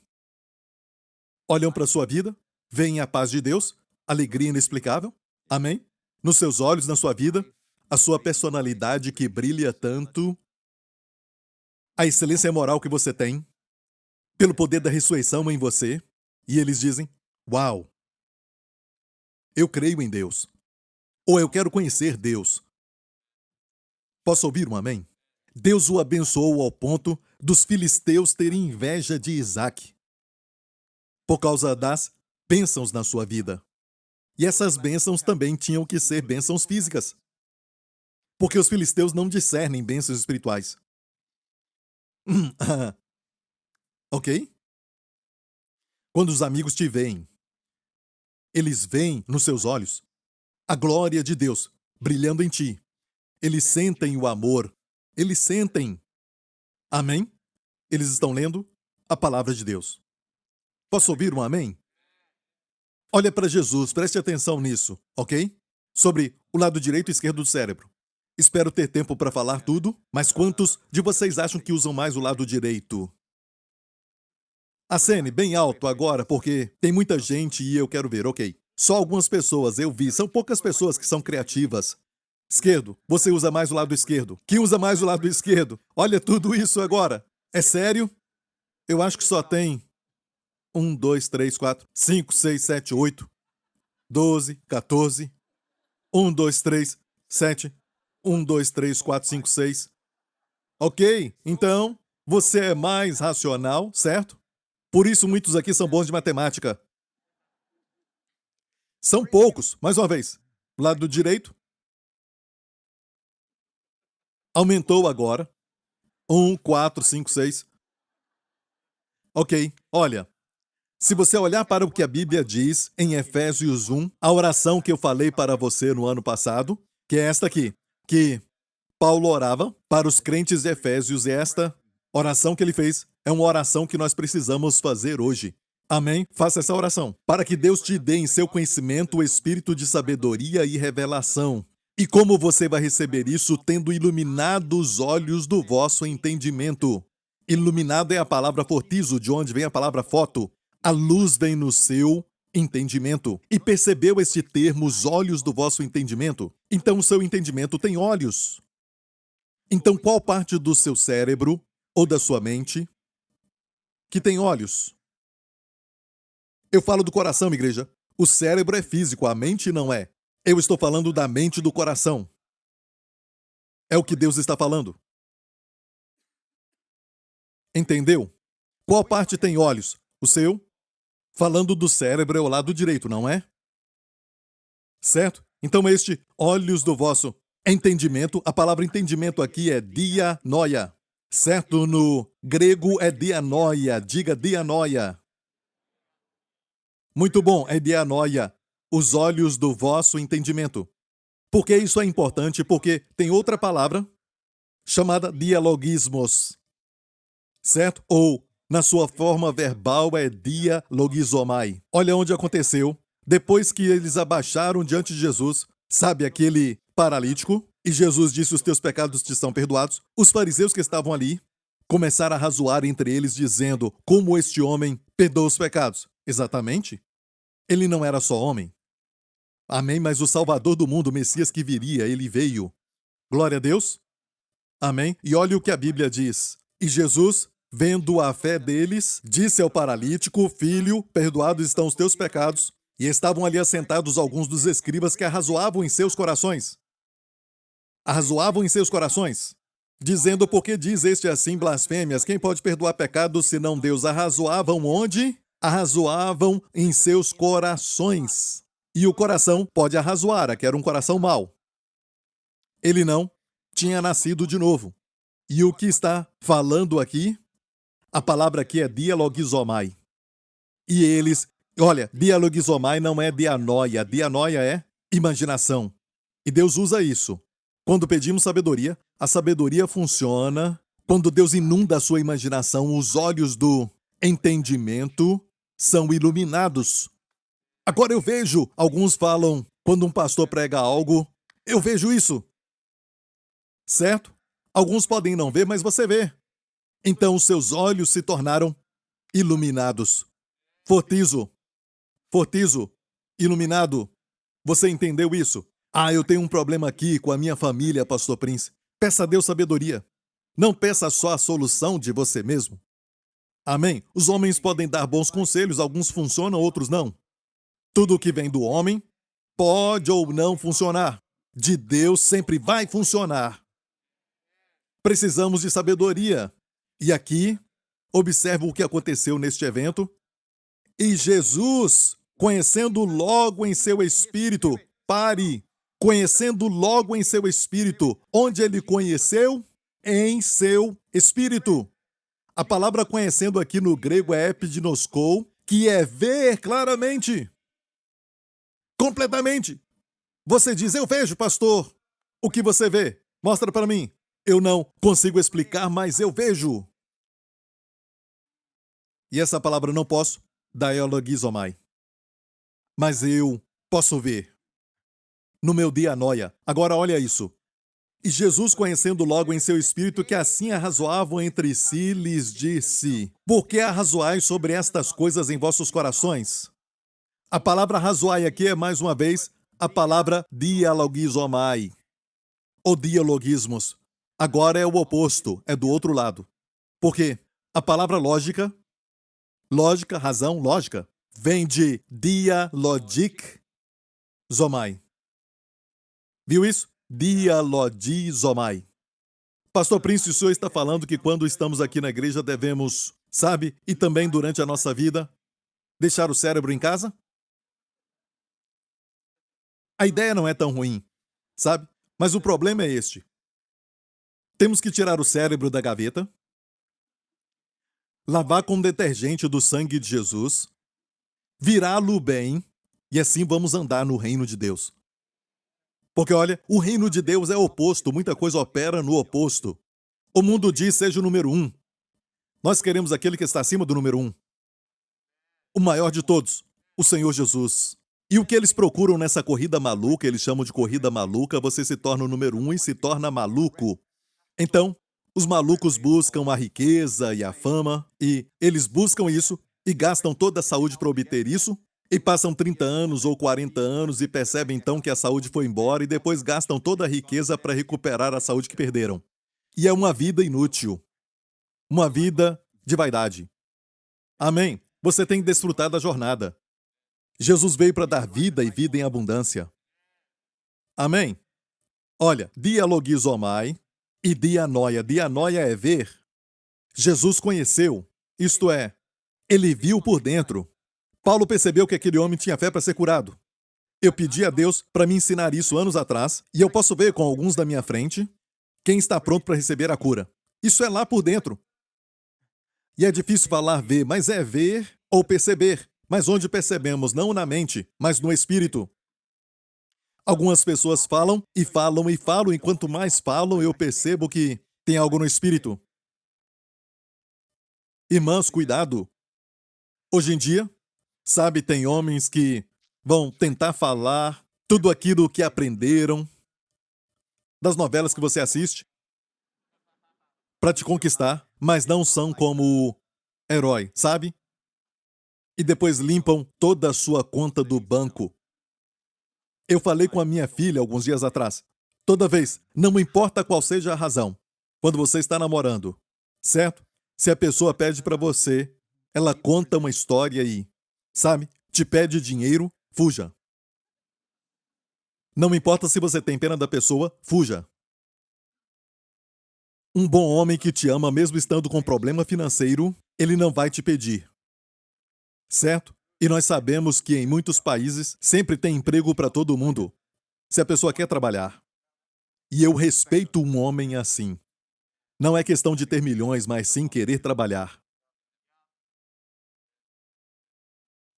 olham para sua vida, veem a paz de Deus, alegria inexplicável. Amém? Nos seus olhos, na sua vida, a sua personalidade que brilha tanto, a excelência moral que você tem, pelo poder da ressurreição em você, e eles dizem: uau, eu creio em Deus. Ou eu quero conhecer Deus. Posso ouvir um amém? Deus o abençoou ao ponto dos filisteus terem inveja de Isaac, por causa das bênçãos na sua vida. E essas bênçãos também tinham que ser bênçãos físicas, porque os filisteus não discernem bênçãos espirituais. Ok? Quando os amigos te veem, eles veem nos seus olhos a glória de Deus brilhando em ti. Eles sentem o amor. Eles sentem. Amém? Eles estão lendo a palavra de Deus. Posso ouvir um amém? Olha para Jesus, preste atenção nisso, ok? Sobre o lado direito e esquerdo do cérebro. Espero ter tempo para falar tudo, mas quantos de vocês acham que usam mais o lado direito? Acene bem alto agora, porque tem muita gente e eu quero ver, ok. Só algumas pessoas eu vi, são poucas pessoas que são criativas. Esquerdo, você usa mais o lado esquerdo. Quem usa mais o lado esquerdo? Olha tudo isso agora. É sério? Eu acho que só tem 1, 2, 3, 4, 5, 6, 7, 8, 12, 14. 1, 2, 3, 7. 1, 2, 3, 4, 5, 6. Ok, então você é mais racional, certo? Por isso muitos aqui são bons de matemática. São poucos, mais uma vez. Lado direito. Aumentou agora. 1, 4, 5, 6. Ok, olha. Se você olhar para o que a Bíblia diz em Efésios 1, a oração que eu falei para você no ano passado, que é esta aqui, que Paulo orava para os crentes de Efésios, e esta oração que ele fez é uma oração que nós precisamos fazer hoje. Amém? Faça essa oração. Para que Deus te dê em seu conhecimento o espírito de sabedoria e revelação. E como você vai receber isso? Tendo iluminado os olhos do vosso entendimento. Iluminado é a palavra fortizo, de onde vem a palavra foto. A luz vem no seu entendimento. E percebeu este termo, os olhos do vosso entendimento? Então o seu entendimento tem olhos. Então qual parte do seu cérebro ou da sua mente que tem olhos? Eu falo do coração, igreja. O cérebro é físico, a mente não é. Eu estou falando da mente e do coração. É o que Deus está falando. Entendeu? Qual parte tem olhos? O seu? Falando do cérebro é o lado direito, não é? Certo? Então este olhos do vosso entendimento, a palavra entendimento aqui é dianoia. Certo? No grego é dianoia. Diga dianoia. Muito bom, é dianoia. Os olhos do vosso entendimento. Por que isso é importante? Porque tem outra palavra chamada dialogismos. Certo? Ou, na sua forma verbal, é dialogizomai. Olha onde aconteceu. Depois que eles abaixaram diante de Jesus, sabe aquele paralítico? E Jesus disse, os teus pecados te são perdoados. Os fariseus que estavam ali começaram a razoar entre eles, dizendo, como este homem perdoa os pecados? Exatamente. Ele não era só homem. Amém? Mas o Salvador do mundo, o Messias que viria, ele veio. Glória a Deus. Amém? E olha o que a Bíblia diz. E Jesus, vendo a fé deles, disse ao paralítico, filho, perdoados estão os teus pecados. E estavam ali assentados alguns dos escribas que arrazoavam em seus corações. Arrazoavam em seus corações, dizendo, por que diz este assim blasfêmias? Quem pode perdoar pecados senão Deus? Arrazoavam onde? Arrazoavam em seus corações. E o coração pode arrazoar, que era um coração mau. Ele não tinha nascido de novo. E o que está falando aqui? A palavra aqui é dialogizomai. E eles, olha, dialogizomai não é dianoia. Dianoia é imaginação. E Deus usa isso. Quando pedimos sabedoria, a sabedoria funciona quando Deus inunda a sua imaginação, os olhos do entendimento são iluminados. Agora eu vejo, alguns falam, quando um pastor prega algo, eu vejo isso. Certo? Alguns podem não ver, mas você vê. Então os seus olhos se tornaram iluminados. Fortizo, iluminado. Você entendeu isso? Ah, eu tenho um problema aqui com a minha família, Pastor Prince. Peça a Deus sabedoria. Não peça só a solução de você mesmo. Amém? Os homens podem dar bons conselhos, alguns funcionam, outros não. Tudo que vem do homem pode ou não funcionar. De Deus sempre vai funcionar. Precisamos de sabedoria. E aqui, observa o que aconteceu neste evento. E Jesus, conhecendo logo em seu espírito, conhecendo logo em seu espírito, onde ele conheceu? Em seu espírito. A palavra conhecendo aqui no grego é epidnoskou, que é ver claramente. Completamente. Você diz, eu vejo, pastor. O que você vê? Mostra para mim. Eu não consigo explicar, mas eu vejo. E essa palavra não posso, dialogizomai. Mas eu posso ver. No meu dianoia. Agora olha isso. E Jesus, conhecendo logo em seu espírito que assim arrazoavam entre si, lhes disse, por que arrazoais sobre estas coisas em vossos corações? A palavra arrazoai aqui é, mais uma vez, a palavra dialogizomai, ou dialogismos. Agora é o oposto, é do outro lado. Por quê? A palavra lógica, razão, lógica, vem de dialogic zomai. Viu isso? Dialogizomai. Pastor Prince, o senhor está falando que quando estamos aqui na igreja devemos, sabe, e também durante a nossa vida, deixar o cérebro em casa? A ideia não é tão ruim, sabe? Mas o problema é este. Temos que tirar o cérebro da gaveta lavar com detergente do sangue de Jesus, virá-lo bem, e assim vamos andar no reino de Deus. Porque olha, o reino de Deus é oposto, muita coisa opera no oposto. O mundo diz seja o número 1. Nós queremos aquele que está acima do número 1. O maior de todos, o Senhor Jesus. E o que eles procuram nessa corrida maluca, eles chamam de corrida maluca, você se torna o número 1 e se torna maluco. Então, os malucos buscam a riqueza e a fama, e eles buscam isso e gastam toda a saúde para obter isso, e passam 30 anos ou 40 anos e percebem então que a saúde foi embora e depois gastam toda a riqueza para recuperar a saúde que perderam. E é uma vida inútil. Uma vida de vaidade. Amém? Você tem desfrutado da jornada. Jesus veio para dar vida e vida em abundância. Amém? Olha, dialogizomai e dianoia. Dianoia é ver. Jesus conheceu, isto é, ele viu por dentro. Paulo percebeu que aquele homem tinha fé para ser curado. Eu pedi a Deus para me ensinar isso anos atrás, e eu posso ver com alguns da minha frente quem está pronto para receber a cura. Isso é lá por dentro. E é difícil falar ver, mas é ver ou perceber. Mas onde percebemos, não na mente, mas no espírito. Algumas pessoas falam e falam e falam, e quanto mais falam, eu percebo que tem algo no espírito. Irmãos, cuidado. Hoje em dia, sabe, tem homens que vão tentar falar tudo aquilo que aprenderam das novelas que você assiste para te conquistar, mas não são como o herói, sabe? E depois limpam toda a sua conta do banco. Eu falei com a minha filha alguns dias atrás. Toda vez, não importa qual seja a razão, quando você está namorando, certo? Se a pessoa pede para você, ela conta uma história e, sabe, te pede dinheiro, fuja. Não importa se você tem pena da pessoa, fuja. Um bom homem que te ama, mesmo estando com problema financeiro, ele não vai te pedir. Certo? E nós sabemos que em muitos países sempre tem emprego para todo mundo, se a pessoa quer trabalhar. E eu respeito um homem assim. Não é questão de ter milhões, mas sim querer trabalhar.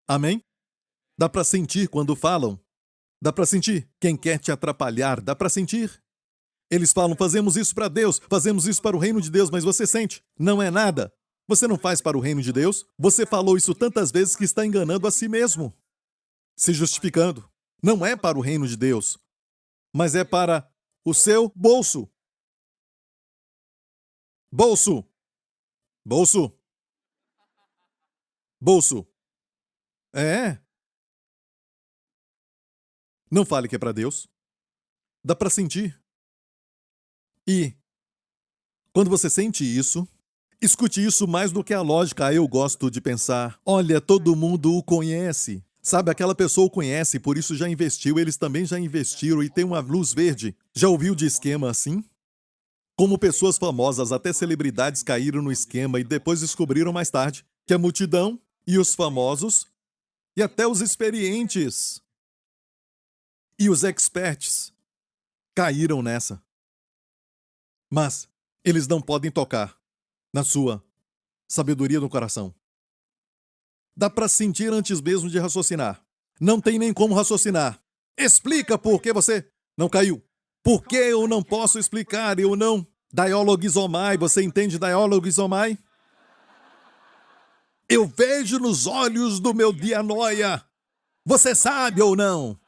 Amém? Dá para sentir quando falam. Dá para sentir quem quer te atrapalhar. Dá para sentir. Eles falam, fazemos isso para Deus, fazemos isso para o reino de Deus, mas você sente, não é nada. Você não faz para o reino de Deus? Você falou isso tantas vezes que está enganando a si mesmo. Se justificando. Não é para o reino de Deus, mas é para o seu bolso. Bolso. Bolso. Bolso. É. Não fale que é para Deus. Dá para sentir. E quando você sente isso, escute isso mais do que a lógica. Eu gosto de pensar, olha, todo mundo o conhece. Sabe, aquela pessoa o conhece, por isso já investiu, eles também já investiram e tem uma luz verde. Já ouviu de esquema assim? Como pessoas famosas, até celebridades caíram no esquema e depois descobriram mais tarde que a multidão e os famosos e até os experientes e os experts caíram nessa. Mas eles não podem tocar na sua sabedoria no coração. Dá para sentir antes mesmo de raciocinar. Não tem nem como raciocinar. Explica por que você não caiu. Por que eu não posso explicar? Eu não. Dialogizomai, você entende dialogizomai? Eu vejo nos olhos do meu dianoia. Você sabe ou não?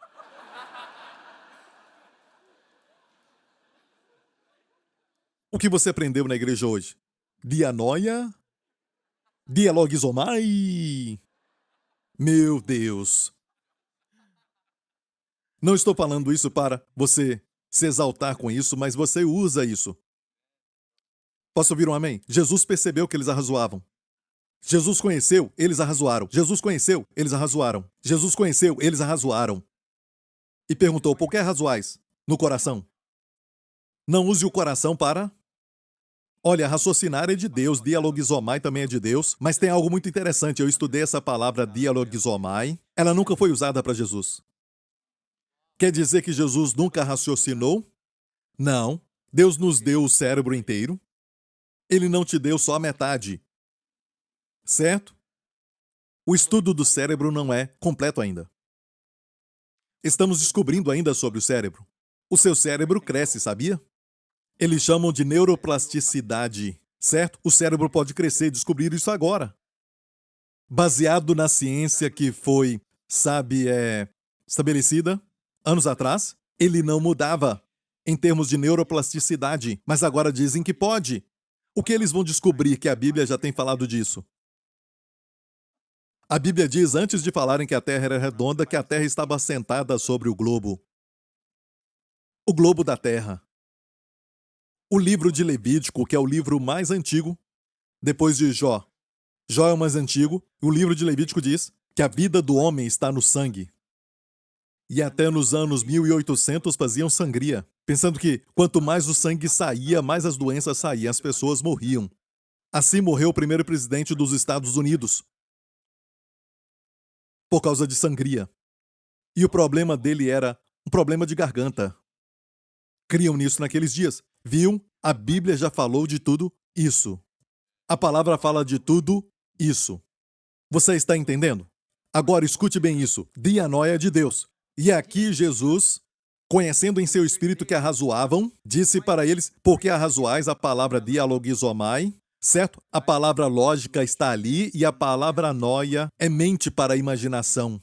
O que você aprendeu na igreja hoje? Dianoia? Dialogizomai? Meu Deus. Não estou falando isso para você se exaltar com isso, mas você usa isso. Posso ouvir um amém? Jesus percebeu que eles arrazoavam. Jesus conheceu, eles arrazoaram. Jesus conheceu, eles arrazoaram. Jesus conheceu, eles arrazoaram. E perguntou, por que arrazoais? No coração. Não use o coração para... Olha, raciocinar é de Deus, dialogizomai também é de Deus, mas tem algo muito interessante. Eu estudei essa palavra dialogizomai. Ela nunca foi usada para Jesus. Quer dizer que Jesus nunca raciocinou? Não. Deus nos deu o cérebro inteiro. Ele não te deu só a metade. certo? O estudo do cérebro não é completo ainda. Estamos descobrindo ainda sobre o cérebro. O seu cérebro cresce, sabia? Eles chamam de neuroplasticidade, certo? O cérebro pode crescer, descobrir isso agora. Baseado na ciência que foi, estabelecida anos atrás, ele não mudava em termos de neuroplasticidade, mas agora dizem que pode. O que eles vão descobrir que a Bíblia já tem falado disso? A Bíblia diz, antes de falarem que a Terra era redonda, que a Terra estava assentada sobre o globo. O globo da Terra. O livro de Levítico, que é o livro mais antigo, depois de Jó. Jó é o mais antigo, e o livro de Levítico diz que a vida do homem está no sangue. E até nos anos 1800 faziam sangria, pensando que quanto mais o sangue saía, mais as doenças saíam, as pessoas morriam. Assim morreu o primeiro presidente dos Estados Unidos, por causa de sangria. E o problema dele era um problema de garganta. Criam nisso naqueles dias. Viam? A Bíblia já falou de tudo isso. A palavra fala de tudo isso. Você está entendendo? Agora escute bem isso. Dianoia de Deus. E aqui Jesus, conhecendo em seu espírito que arrazoavam, disse para eles, porque arrazoais a palavra dialogizomai, certo? A palavra lógica está ali e a palavra noia é mente para a imaginação.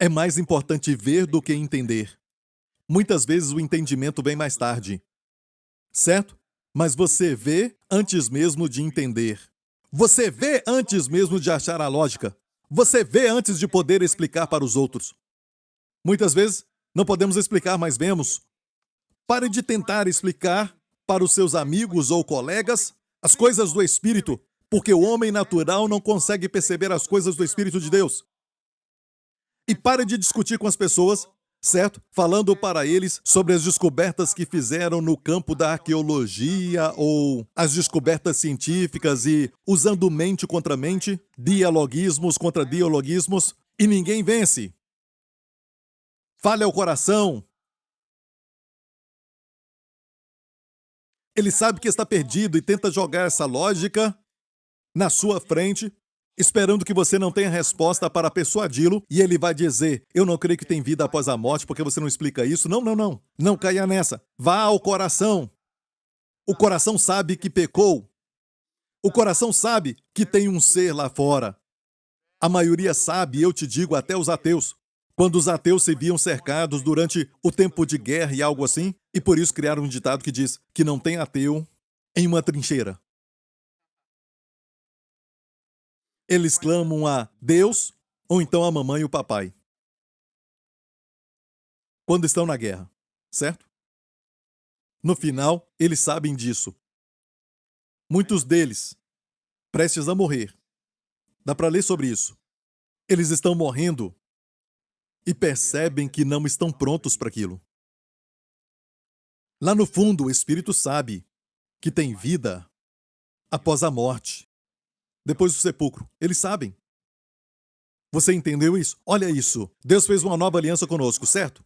É mais importante ver do que entender. Muitas vezes o entendimento vem mais tarde, certo? Mas você vê antes mesmo de entender. Você vê antes mesmo de achar a lógica. Você vê antes de poder explicar para os outros. Muitas vezes não podemos explicar, mas vemos. Pare de tentar explicar para os seus amigos ou colegas as coisas do Espírito, porque o homem natural não consegue perceber as coisas do Espírito de Deus. E pare de discutir com as pessoas, certo? Falando para eles sobre as descobertas que fizeram no campo da arqueologia ou as descobertas científicas e usando mente contra mente, dialogismos contra dialogismos, e ninguém vence. Fale ao coração. Ele sabe que está perdido e tenta jogar essa lógica na sua frente, esperando que você não tenha resposta para persuadi-lo, e ele vai dizer, eu não creio que tem vida após a morte, porque você não explica isso. Não, não, não. Não caia nessa. Vá ao coração. O coração sabe que pecou. O coração sabe que tem um ser lá fora. A maioria sabe, eu te digo, até os ateus. Quando os ateus se viam cercados durante o tempo de guerra e algo assim, e por isso criaram um ditado que diz que não tem ateu em uma trincheira. Eles clamam a Deus ou então a mamãe e o papai. Quando estão na guerra, certo? No final, eles sabem disso. Muitos deles, prestes a morrer. Dá para ler sobre isso. Eles estão morrendo e percebem que não estão prontos para aquilo. Lá no fundo, o Espírito sabe que tem vida após a morte. Depois do sepulcro. Eles sabem. Você entendeu isso? Olha isso. Deus fez uma nova aliança conosco, certo?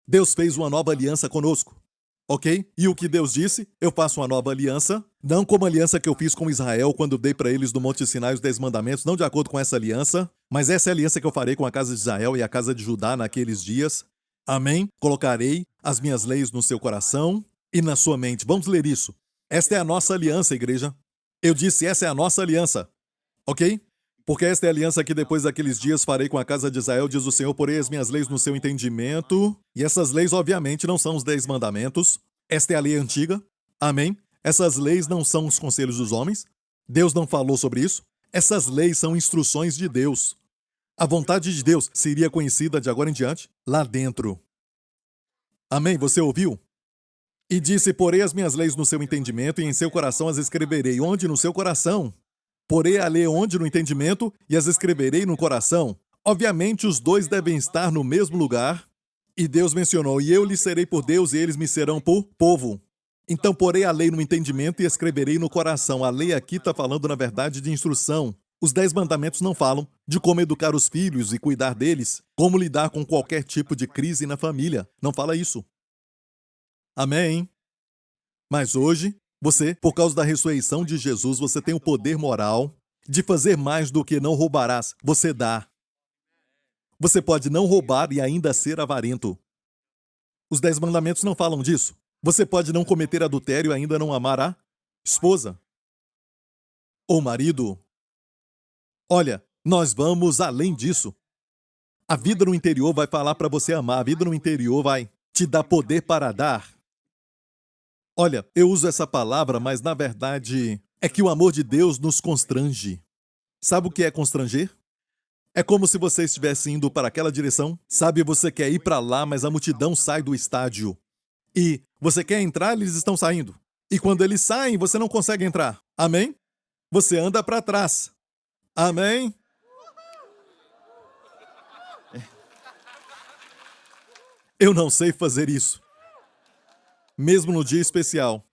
Deus fez uma nova aliança conosco. Ok? E o que Deus disse? Eu faço uma nova aliança, não como a aliança que eu fiz com Israel quando dei para eles no Monte Sinai os 10 mandamentos, não de acordo com essa aliança, mas essa é a aliança que eu farei com a casa de Israel e a casa de Judá naqueles dias. Amém? Colocarei as minhas leis no seu coração e na sua mente. Vamos ler isso. Esta é a nossa aliança, igreja. Eu disse, essa é a nossa aliança. Ok? Porque esta é a aliança que depois daqueles dias farei com a casa de Israel, diz o Senhor, porei as minhas leis no seu entendimento. E essas leis, obviamente, não são os 10 mandamentos. Esta é a lei antiga. Amém? Essas leis não são os conselhos dos homens. Deus não falou sobre isso. Essas leis são instruções de Deus. A vontade de Deus seria conhecida de agora em diante lá dentro. Amém? Você ouviu? E disse, porei as minhas leis no seu entendimento e em seu coração as escreverei. Onde? No seu coração. Porei a lei onde? No entendimento e as escreverei no coração. Obviamente, os dois devem estar no mesmo lugar. E Deus mencionou, e eu lhes serei por Deus e eles me serão por povo. Então, porei a lei no entendimento e escreverei no coração. A lei aqui está falando, na verdade, de instrução. Os 10 mandamentos não falam de como educar os filhos e cuidar deles, como lidar com qualquer tipo de crise na família. Não fala isso. Amém? Mas hoje, Você, por causa da ressurreição de Jesus, você tem o poder moral de fazer mais do que não roubarás. Você dá. Você pode não roubar e ainda ser avarento. Os 10 mandamentos não falam disso. Você pode não cometer adultério e ainda não amar a esposa ou marido. Olha, nós vamos além disso. A vida no interior vai falar para você amar. A vida no interior vai te dar poder para dar. Olha, eu uso essa palavra, mas na verdade é que o amor de Deus nos constrange. Sabe o que é constranger? É como se você estivesse indo para aquela direção. Sabe, você quer ir para lá, mas a multidão sai do estádio. E você quer entrar, eles estão saindo. E quando eles saem, você não consegue entrar. Amém? Você anda para trás. Amém? Eu não sei fazer isso. Mesmo no dia especial.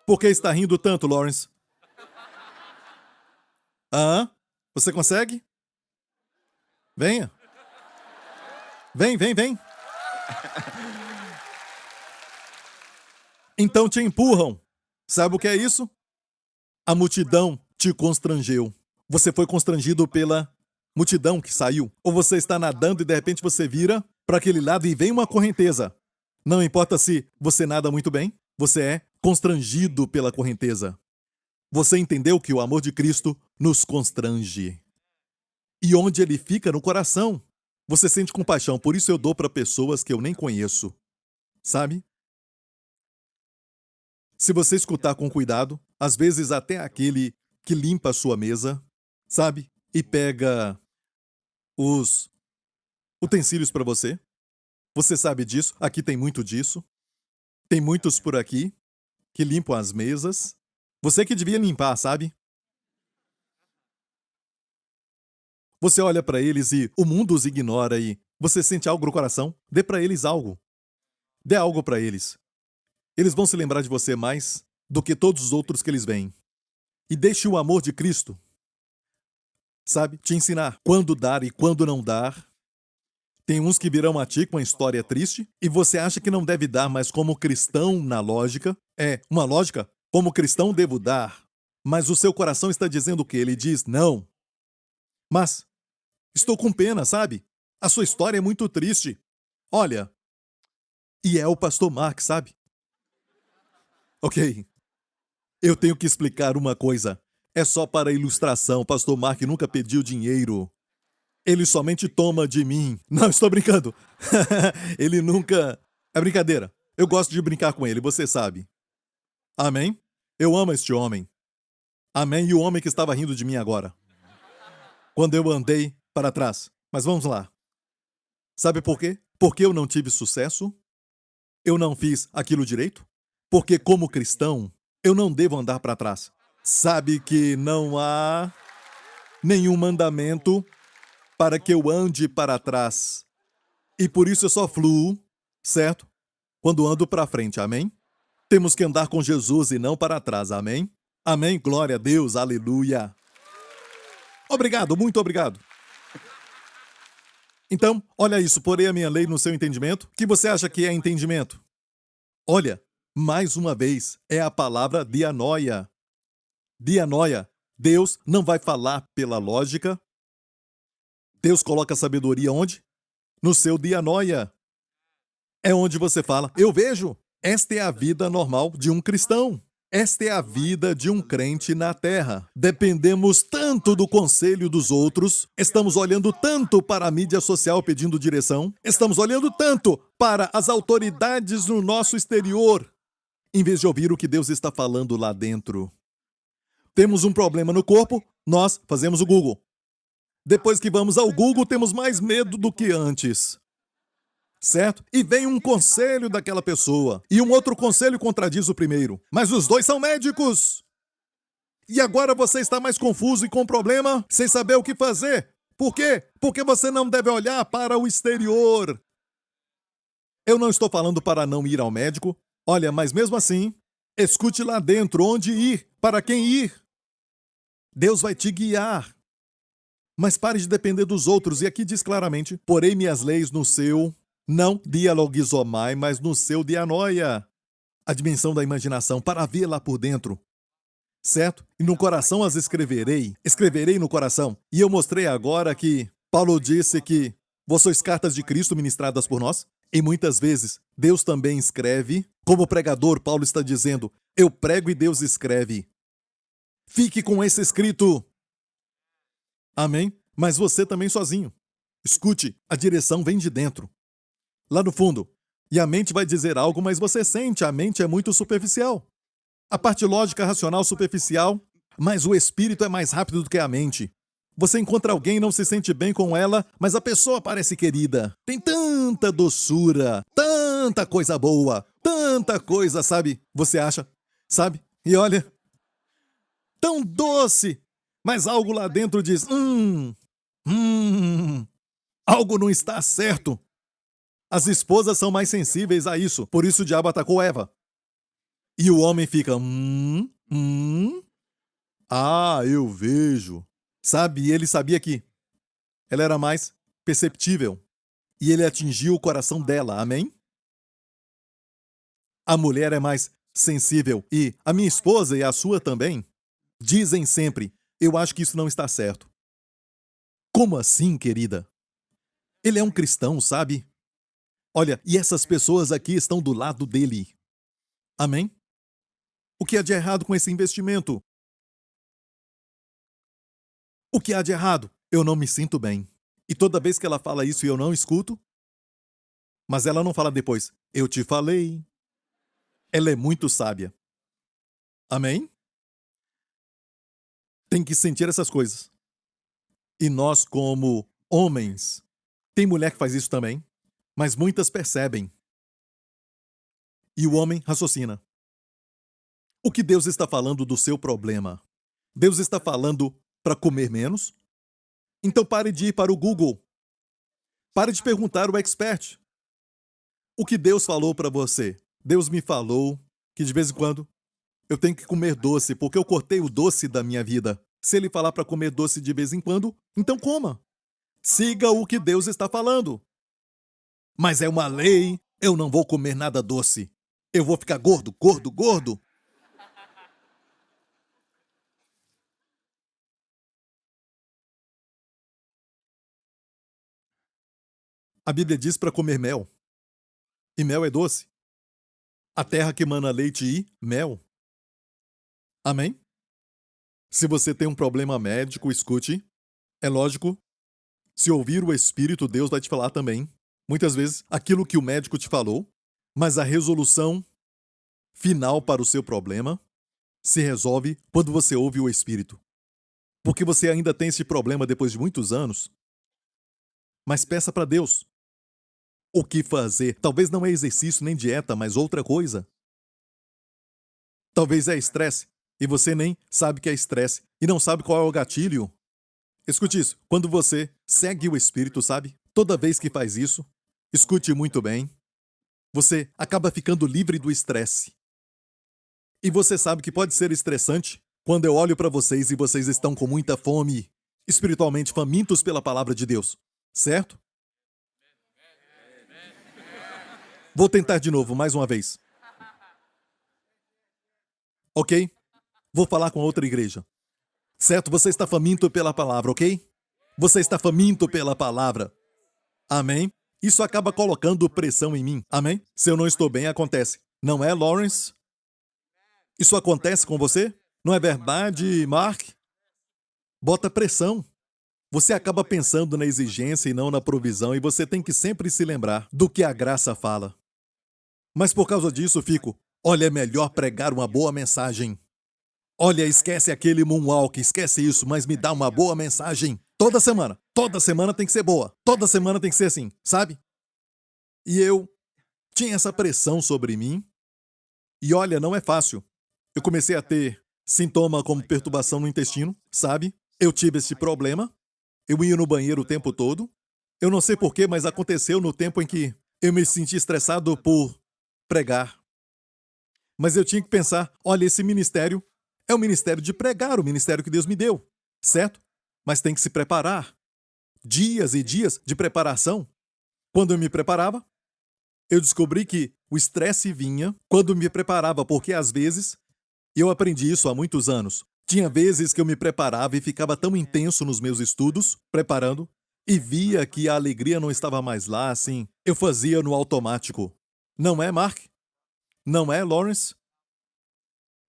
Por que está rindo tanto, Lawrence? Ah? Você consegue? Venha. Vem. Então te empurram. Sabe o que é isso? A multidão te constrangeu. Você foi constrangido pela multidão que saiu. Ou você está nadando e de repente você vira para aquele lado e vem uma correnteza. Não importa se você nada muito bem, você é constrangido pela correnteza. Você entendeu que o amor de Cristo nos constrange. E onde ele fica no coração, você sente compaixão. Por isso eu dou para pessoas que eu nem conheço. Sabe? Se você escutar com cuidado, às vezes até aquele que limpa a sua mesa, sabe? E pega os utensílios para você. Você sabe disso, aqui tem muito disso. Tem muitos por aqui que limpam as mesas. Você que devia limpar, sabe? Você olha para eles e o mundo os ignora e você sente algo no coração. Dê para eles algo. Dê algo para eles. Eles vão se lembrar de você mais do que todos os outros que eles veem. E deixe o amor de Cristo, sabe, te ensinar quando dar e quando não dar. Tem uns que virão a ti com uma história triste e você acha que não deve dar, mas como cristão, na lógica, uma lógica, como cristão devo dar. Mas o seu coração está dizendo o quê? Ele diz não. Mas estou com pena, sabe? A sua história é muito triste. Olha, e é o pastor Mark, sabe? Ok. Eu tenho que explicar uma coisa. É só para ilustração. Pastor Mark nunca pediu dinheiro. Ele somente toma de mim. Não, estou brincando. Ele nunca... É brincadeira. Eu gosto de brincar com ele, você sabe. Amém? Eu amo este homem. Amém? E o homem que estava rindo de mim agora. Quando eu andei para trás. Mas vamos lá. Sabe por quê? Porque eu não tive sucesso? Eu não fiz aquilo direito? Porque como cristão, eu não devo andar para trás. Sabe que não há nenhum mandamento para que eu ande para trás. E por isso eu só fluo, certo? Quando ando para frente, amém? Temos que andar com Jesus e não para trás, amém? Amém, glória a Deus, aleluia. Obrigado, muito obrigado. Então, olha isso, porei a minha lei no seu entendimento. O que você acha que é entendimento? Olha, mais uma vez, é a palavra dianoia. Dianoia. Deus não vai falar pela lógica. Deus coloca a sabedoria onde? No seu dianoia. É onde você fala, eu vejo. Esta é a vida normal de um cristão. Esta é a vida de um crente na terra. Dependemos tanto do conselho dos outros, estamos olhando tanto para a mídia social pedindo direção, estamos olhando tanto para as autoridades no nosso exterior, em vez de ouvir o que Deus está falando lá dentro. Temos um problema no corpo, nós fazemos o Google. Depois que vamos ao Google, temos mais medo do que antes. Certo? E vem um conselho daquela pessoa. E um outro conselho contradiz o primeiro. Mas os dois são médicos. E agora você está mais confuso e com problema, sem saber o que fazer. Por quê? Porque você não deve olhar para o exterior. Eu não estou falando para não ir ao médico. Olha, mas mesmo assim, escute lá dentro onde ir, para quem ir. Deus vai te guiar. Mas pare de depender dos outros. E aqui diz claramente, porei minhas leis no seu... Não dialogizomai, mas no seu dianoia. a dimensão da imaginação, para ver lá por dentro. Certo? E no coração as escreverei no coração. E eu mostrei agora que Paulo disse que vós sois cartas de Cristo ministradas por nós. E muitas vezes Deus também escreve. Como pregador, Paulo está dizendo, eu prego e Deus escreve. Fique com esse escrito. Amém? Mas você também sozinho. Escute, a direção vem de dentro. Lá no fundo. E a mente vai dizer algo, mas você sente, a mente é muito superficial. A parte lógica, racional, superficial, mas o espírito é mais rápido do que a mente. Você encontra alguém e não se sente bem com ela, mas a pessoa parece querida. Tem tanta doçura, tanta coisa boa, tanta coisa, sabe? Você acha, sabe? E olha, tão doce, mas algo lá dentro diz, algo não está certo. As esposas são mais sensíveis a isso, por isso o diabo atacou Eva. E o homem fica, eu vejo. Sabe, e ele sabia que ela era mais perceptível. E ele atingiu o coração dela, amém? A mulher é mais sensível. E a minha esposa e a sua também dizem sempre, eu acho que isso não está certo. Como assim, querida? Ele é um cristão, sabe? Olha, e essas pessoas aqui estão do lado dele. Amém? O que há de errado com esse investimento? O que há de errado? Eu não me sinto bem. E toda vez que ela fala isso e eu não escuto, mas ela não fala depois, eu te falei. Ela é muito sábia. Amém? Tem que sentir essas coisas. E nós, como homens, tem mulher que faz isso também, mas muitas percebem. E o homem raciocina. O que Deus está falando do seu problema? Deus está falando para comer menos? Então pare de ir para o Google. Pare de perguntar ao expert. O que Deus falou para você? Deus me falou que de vez em quando eu tenho que comer doce, porque eu cortei o doce da minha vida. Se ele falar para comer doce de vez em quando, então coma. Siga o que Deus está falando. Mas é uma lei, eu não vou comer nada doce. Eu vou ficar gordo, gordo, gordo. A Bíblia diz para comer mel. E mel é doce. A terra que emana leite e mel. Amém? Se você tem um problema médico, escute. É lógico. Se ouvir o Espírito, Deus vai te falar também. Muitas vezes, aquilo que o médico te falou, mas a resolução final para o seu problema se resolve quando você ouve o Espírito. Porque você ainda tem esse problema depois de muitos anos. Mas peça para Deus o que fazer. Talvez não é exercício nem dieta, mas outra coisa. Talvez é estresse e você nem sabe que é estresse e não sabe qual é o gatilho. Escute isso. Quando você segue o Espírito, sabe? Toda vez que faz isso, escute muito bem, você acaba ficando livre do estresse. E você sabe que pode ser estressante quando eu olho para vocês e vocês estão com muita fome, espiritualmente famintos pela palavra de Deus. Certo? Vou tentar de novo, mais uma vez. Ok? Vou falar com outra igreja. Certo? Você está faminto pela palavra, ok? Você está faminto pela palavra. Amém? Isso acaba colocando pressão em mim. Amém? Se eu não estou bem, acontece. Não é, Lawrence? Isso acontece com você? Não é verdade, Mark? Bota pressão. Você acaba pensando na exigência e não na provisão, e você tem que sempre se lembrar do que a graça fala. Mas por causa disso, fico, olha, é melhor pregar uma boa mensagem. Olha, esquece aquele moonwalk, esquece isso, mas me dá uma boa mensagem. Toda semana. Toda semana tem que ser boa. Toda semana tem que ser assim, sabe? E eu tinha essa pressão sobre mim. E olha, não é fácil. Eu comecei a ter sintoma como perturbação no intestino, sabe? Eu tive esse problema. Eu ia no banheiro o tempo todo. Eu não sei porquê, mas aconteceu no tempo em que eu me senti estressado por pregar. Mas eu tinha que pensar, olha, esse ministério é o ministério de pregar, o ministério que Deus me deu, certo? Mas tem que se preparar. Dias e dias de preparação. Quando eu me preparava, Eu descobri que o estresse vinha quando me preparava, porque às vezes, e eu aprendi isso há muitos anos, tinha vezes que eu me preparava e ficava tão intenso nos meus estudos, preparando, e via que a alegria não estava mais lá, assim, eu fazia no automático. Não é, Mark? Não é, Lawrence?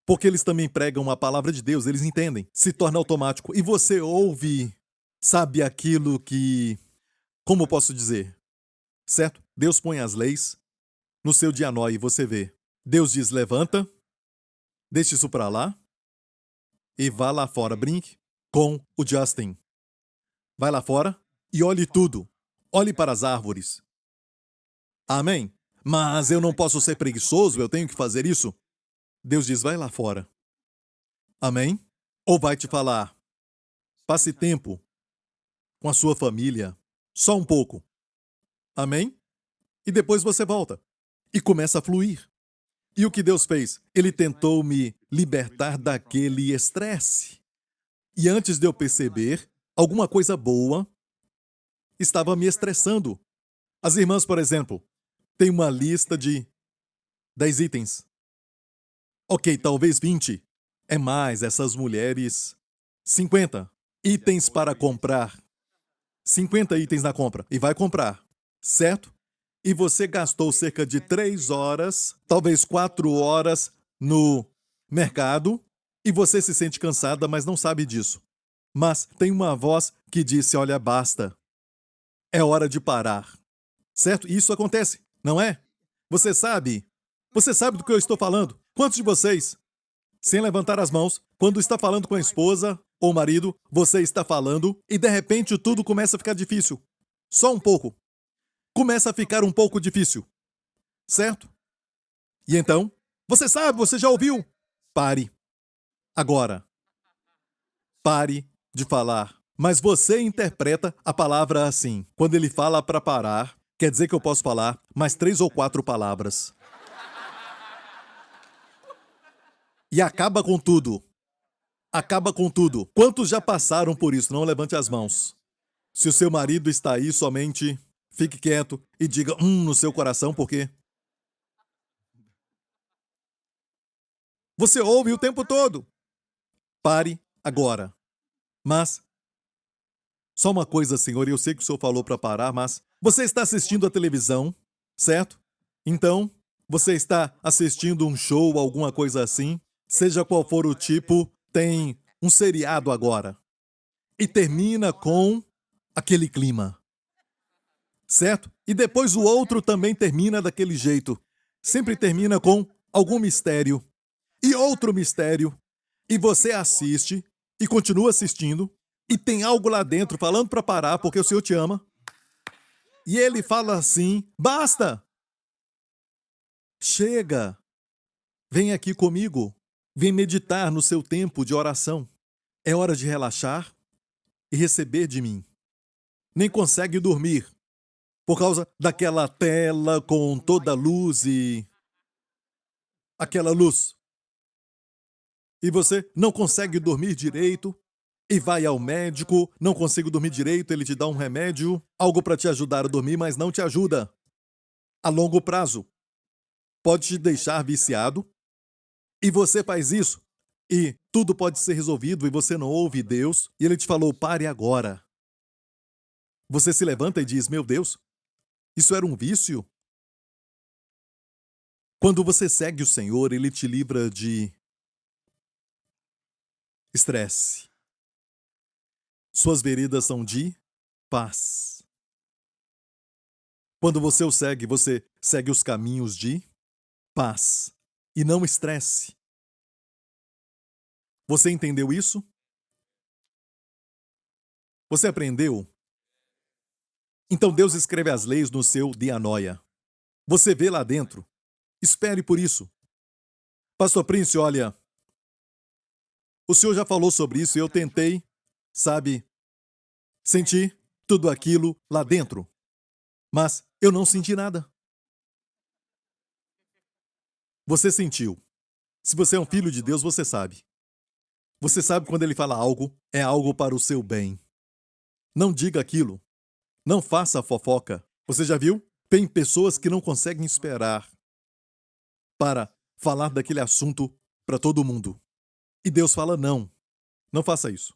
Porque eles também pregam a palavra de Deus, eles entendem. Se torna automático. E você ouve, sabe aquilo que. Como eu posso dizer? Certo? Deus põe as leis no seu dianói e você vê. Deus diz: levanta, deixe isso pra lá e vá lá fora, brinque com o Justin. Vai lá fora e olhe tudo. Olhe para as árvores. Amém? Mas eu não posso ser preguiçoso, eu tenho que fazer isso. Deus diz: vai lá fora. Amém? Ou vai te falar: passe tempo com a sua família, só um pouco. Amém? E depois você volta e começa a fluir. E o que Deus fez? Ele tentou me libertar daquele estresse. E antes de eu perceber, alguma coisa boa estava me estressando. As irmãs, por exemplo, têm uma lista de 10 itens. Ok, talvez 20. É mais essas mulheres. 50 itens para comprar. 50 itens na compra. E vai comprar. Certo? E você gastou cerca de 3 horas, talvez 4 horas no mercado, e você se sente cansada, mas não sabe disso. Mas tem uma voz que disse: olha, basta. É hora de parar. Certo? E isso acontece, não é? Você sabe? Você sabe do que eu estou falando? Quantos de vocês, sem levantar as mãos, quando está falando com a esposa ou marido, você está falando e de repente tudo começa a ficar difícil? Só um pouco. Começa a ficar um pouco difícil. Certo? E então, você sabe, você já ouviu? Pare. Agora. Pare de falar. Mas você interpreta a palavra assim. Quando ele fala para parar, quer dizer que eu posso falar mais 3 ou 4 palavras. E acaba com tudo. Acaba com tudo. Quantos já passaram por isso? Não levante as mãos. Se o seu marido está aí, somente fique quieto e diga no seu coração, porque você ouve o tempo todo. Pare agora. Mas, só uma coisa, senhor, e eu sei que o senhor falou para parar, mas você está assistindo a televisão, certo? Então, você está assistindo um show, alguma coisa assim, seja qual for o tipo, tem um seriado agora. E termina com aquele clima. Certo? E depois o outro também termina daquele jeito. Sempre termina com algum mistério. E outro mistério. E você assiste e continua assistindo. E tem algo lá dentro falando para parar porque o Senhor te ama. E ele fala assim: basta! Chega! Vem aqui comigo. Vem meditar no seu tempo de oração. É hora de relaxar e receber de mim. Nem consegue dormir por causa daquela tela com toda a luz e aquela luz. E você não consegue dormir direito e vai ao médico, não consigo dormir direito, ele te dá um remédio, algo para te ajudar a dormir, mas não te ajuda. A longo prazo, pode te deixar viciado e você faz isso e tudo pode ser resolvido e você não ouve Deus e ele te falou: pare agora. Você se levanta e diz: meu Deus, isso era um vício? Quando você segue o Senhor, ele te livra de estresse. Suas veredas são de paz. Quando você segue os caminhos de paz e não estresse. Você entendeu isso? Você aprendeu? Então Deus escreve as leis no seu dianóia. Você vê lá dentro. Espere por isso. Pastor Prince, olha, o senhor já falou sobre isso e eu tentei, sabe, sentir tudo aquilo lá dentro. Mas eu não senti nada. Você sentiu. Se você é um filho de Deus, você sabe. Você sabe quando ele fala algo, é algo para o seu bem. Não diga aquilo. Não faça fofoca. Você já viu? Tem pessoas que não conseguem esperar para falar daquele assunto para todo mundo. E Deus fala: não, não faça isso.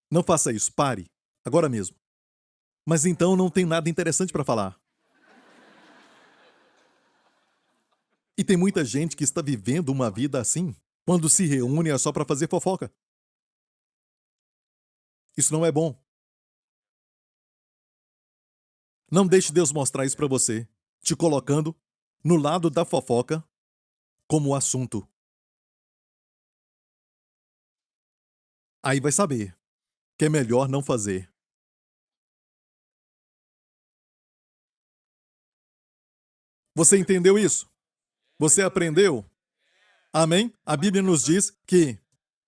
Não faça isso, pare, agora mesmo. Mas então não tem nada interessante para falar. E tem muita gente que está vivendo uma vida assim, quando se reúne é só para fazer fofoca. Isso não é bom. Não deixe Deus mostrar isso para você, te colocando no lado da fofoca como assunto. Aí vai saber que é melhor não fazer. Você entendeu isso? Você aprendeu? Amém? A Bíblia nos diz que,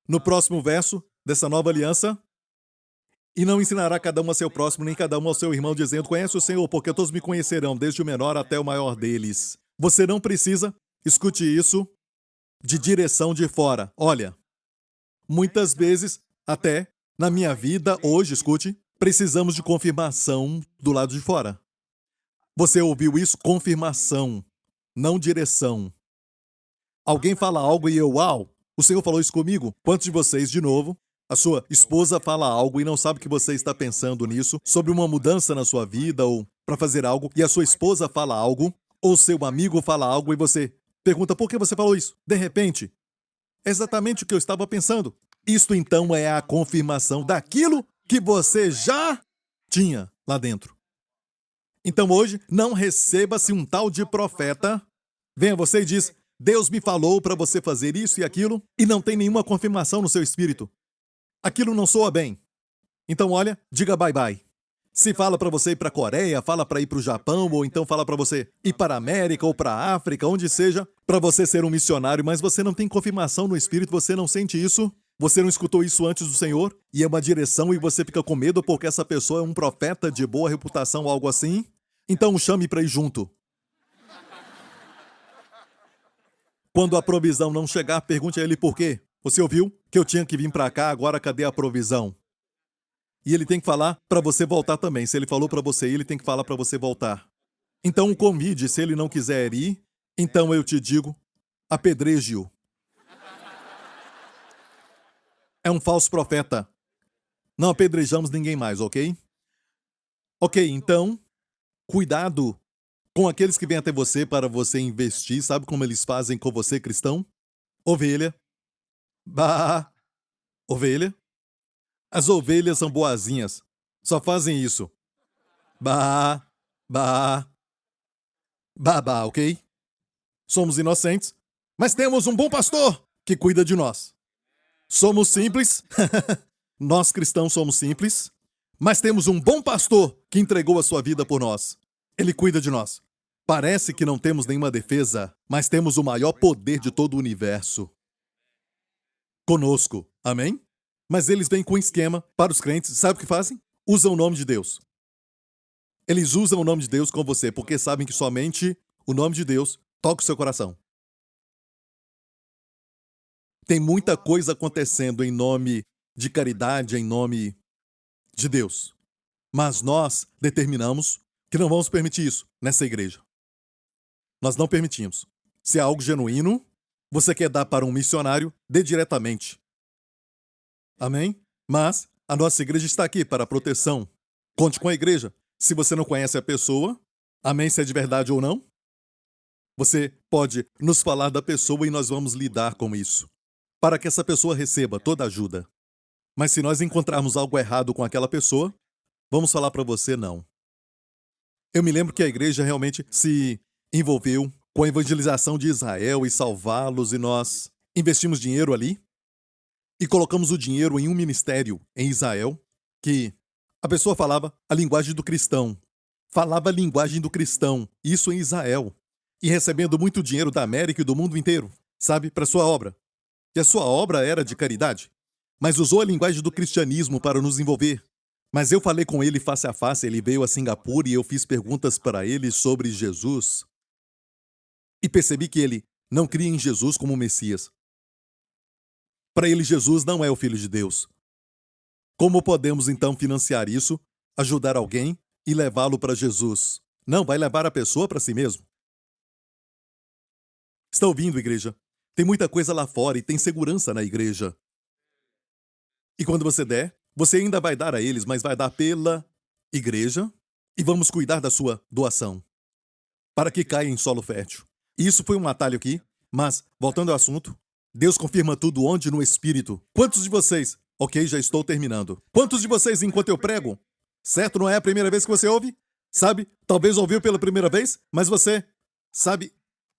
no próximo verso dessa nova aliança, e não ensinará cada um a seu próximo, nem cada um ao seu irmão, dizendo: conhece o Senhor, porque todos me conhecerão, desde o menor até o maior deles. Você não precisa, escute isso, de direção de fora. Olha, muitas vezes, até na minha vida, hoje, escute, precisamos de confirmação do lado de fora. Você ouviu isso? Confirmação, não direção. Alguém fala algo e eu, uau, o Senhor falou isso comigo? Quantos de vocês, de novo, a sua esposa fala algo e não sabe que você está pensando nisso, sobre uma mudança na sua vida ou para fazer algo, e a sua esposa fala algo, ou seu amigo fala algo e você pergunta por que você falou isso? De repente, é exatamente o que eu estava pensando. Isto então é a confirmação daquilo que você já tinha lá dentro. Então hoje, não receba-se um tal de profeta, venha você e diz: Deus me falou para você fazer isso e aquilo, e não tem nenhuma confirmação no seu espírito. Aquilo não soa bem. Então olha, diga bye bye. Se fala para você ir para a Coreia, fala para ir para o Japão, ou então fala para você ir para a América ou para a África, onde seja, para você ser um missionário, mas você não tem confirmação no espírito, você não sente isso, você não escutou isso antes do Senhor, e é uma direção e você fica com medo porque essa pessoa é um profeta de boa reputação ou algo assim, então o chame para ir junto. Quando a provisão não chegar, pergunte a ele por quê. Você ouviu que eu tinha que vir para cá, agora cadê a provisão? E ele tem que falar para você voltar também. Se ele falou para você ir, ele tem que falar para você voltar. Então o convide, se ele não quiser ir, então eu te digo, apedreje-o. É um falso profeta. Não apedrejamos ninguém mais, ok? Ok, então, cuidado com aqueles que vêm até você para você investir. Sabe como eles fazem com você, cristão? Ovelha. Bah, ovelha. As ovelhas são boazinhas. Só fazem isso. Bah, bah, bah, bah, ok? Somos inocentes, mas temos um bom pastor que cuida de nós. Somos simples. Nós cristãos somos simples, mas temos um bom pastor que entregou a sua vida por nós. Ele cuida de nós. Parece que não temos nenhuma defesa, mas temos o maior poder de todo o universo conosco. Amém? Mas eles vêm com um esquema para os crentes. Sabe o que fazem? Usam o nome de Deus. Eles usam o nome de Deus com você, porque sabem que somente o nome de Deus toca o seu coração. Tem muita coisa acontecendo em nome de caridade, em nome de Deus. Mas nós determinamos que não vamos permitir isso nessa igreja. Nós não permitimos. Se é algo genuíno, você quer dar para um missionário, dê diretamente. Amém? Mas a nossa igreja está aqui para proteção. Conte com a igreja. Se você não conhece a pessoa, amém, se é de verdade ou não, você pode nos falar da pessoa e nós vamos lidar com isso, para que essa pessoa receba toda a ajuda. Mas se nós encontrarmos algo errado com aquela pessoa, vamos falar para você não. Eu me lembro que a igreja realmente se envolveu com a evangelização de Israel e salvá-los, e nós investimos dinheiro ali e colocamos o dinheiro em um ministério em Israel que a pessoa falava a linguagem do cristão. Falava a linguagem do cristão, isso em Israel. E recebendo muito dinheiro da América e do mundo inteiro, sabe, para sua obra. E a sua obra era de caridade, mas usou a linguagem do cristianismo para nos envolver. Mas eu falei com ele face a face, ele veio a Singapura e eu fiz perguntas para ele sobre Jesus. E percebi que ele não cria em Jesus como Messias. Para ele, Jesus não é o Filho de Deus. Como podemos então financiar isso, ajudar alguém e levá-lo para Jesus? Não, vai levar a pessoa para si mesmo. Está ouvindo, igreja? Tem muita coisa lá fora e tem segurança na igreja. E quando você der, você ainda vai dar a eles, mas vai dar pela igreja e vamos cuidar da sua doação, para que caia em solo fértil. E isso foi um atalho aqui, mas, voltando ao assunto, Deus confirma tudo onde? No Espírito. Quantos de vocês... Ok, já estou terminando. Quantos de vocês, enquanto eu prego, certo, não é a primeira vez que você ouve? Sabe? Talvez ouviu pela primeira vez, mas você, sabe,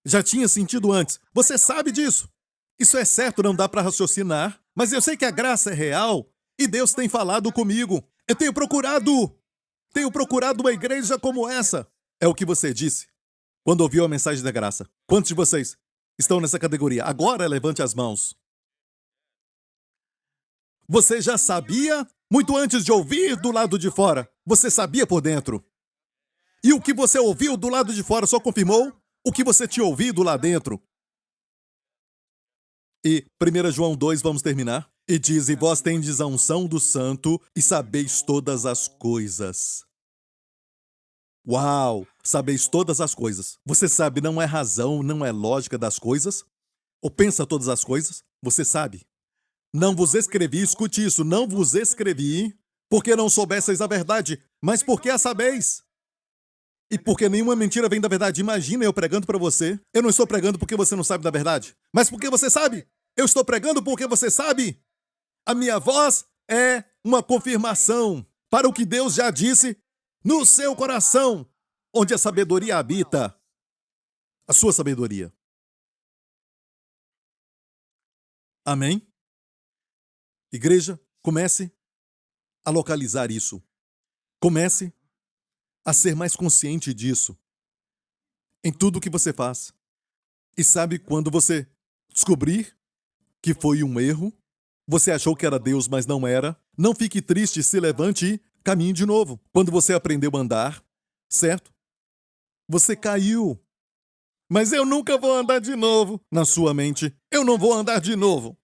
já tinha sentido antes. Você sabe disso. Isso é certo, não dá para raciocinar, mas eu sei que a graça é real e Deus tem falado comigo. Eu tenho procurado uma igreja como essa. É o que você disse quando ouviu a mensagem da graça. Quantos de vocês estão nessa categoria? Agora levante as mãos. Você já sabia muito antes de ouvir do lado de fora. Você sabia por dentro. E o que você ouviu do lado de fora só confirmou o que você tinha ouvido lá dentro. E 1 João 2, vamos terminar. E diz, e vós tendes a unção do santo e sabeis todas as coisas. Uau! Sabeis todas as coisas. Você sabe, não é razão, não é lógica das coisas? Ou pensa todas as coisas? Você sabe. Não vos escrevi, escute isso, não vos escrevi porque não soubesseis a verdade, mas porque a sabeis. E porque nenhuma mentira vem da verdade. Imagina eu pregando para você. Eu não estou pregando porque você não sabe da verdade, mas porque você sabe. Eu estou pregando porque você sabe. A minha voz é uma confirmação para o que Deus já disse no seu coração, onde a sabedoria habita. A sua sabedoria. Amém? Igreja, comece a localizar isso. Comece a ser mais consciente disso em tudo que você faz. E sabe quando você descobrir que foi um erro, você achou que era Deus, mas não era, não fique triste, se levante e caminhe de novo. Quando você aprendeu a andar, certo? Você caiu. Mas eu nunca vou andar de novo. Na sua mente, eu não vou andar de novo.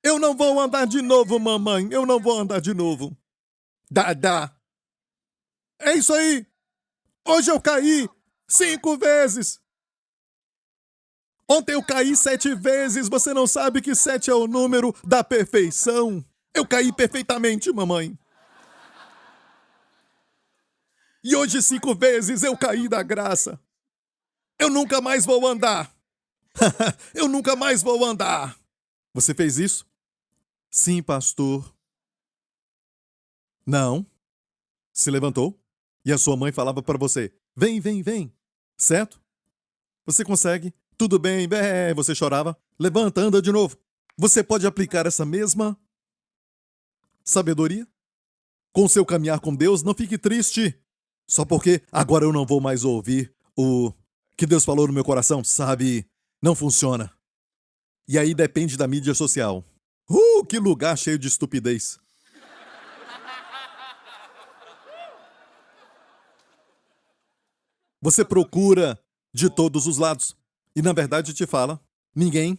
Eu não vou andar de novo, mamãe. Eu não vou andar de novo. Dá. É isso aí. Hoje eu caí 5 vezes. Ontem eu caí 7 vezes. Você não sabe que 7 é o número da perfeição. Eu caí perfeitamente, mamãe. E hoje 5 vezes eu caí da graça. Eu nunca mais vou andar. Eu nunca mais vou andar. Você fez isso? Sim, pastor. Não. Se levantou e a sua mãe falava para você: vem. Certo? Você consegue? Tudo bem, você chorava. Levanta, anda de novo. Você pode aplicar essa mesma sabedoria com o seu caminhar com Deus. Não fique triste só porque agora eu não vou mais ouvir o que Deus falou no meu coração. Sabe, não funciona. E aí depende da mídia social. Que lugar cheio de estupidez. Você procura de todos os lados. E na verdade te fala, ninguém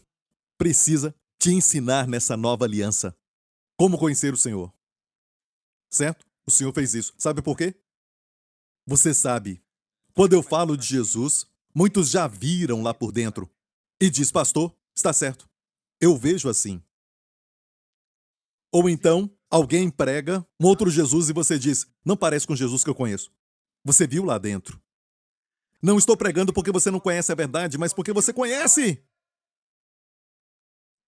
precisa te ensinar nessa nova aliança como conhecer o Senhor. Certo? O Senhor fez isso. Sabe por quê? Você sabe, quando eu falo de Jesus, muitos já viram lá por dentro. E diz, pastor, está certo. Eu vejo assim. Ou então, alguém prega um outro Jesus e você diz, não parece com Jesus que eu conheço. Você viu lá dentro. Não estou pregando porque você não conhece a verdade, mas porque você conhece.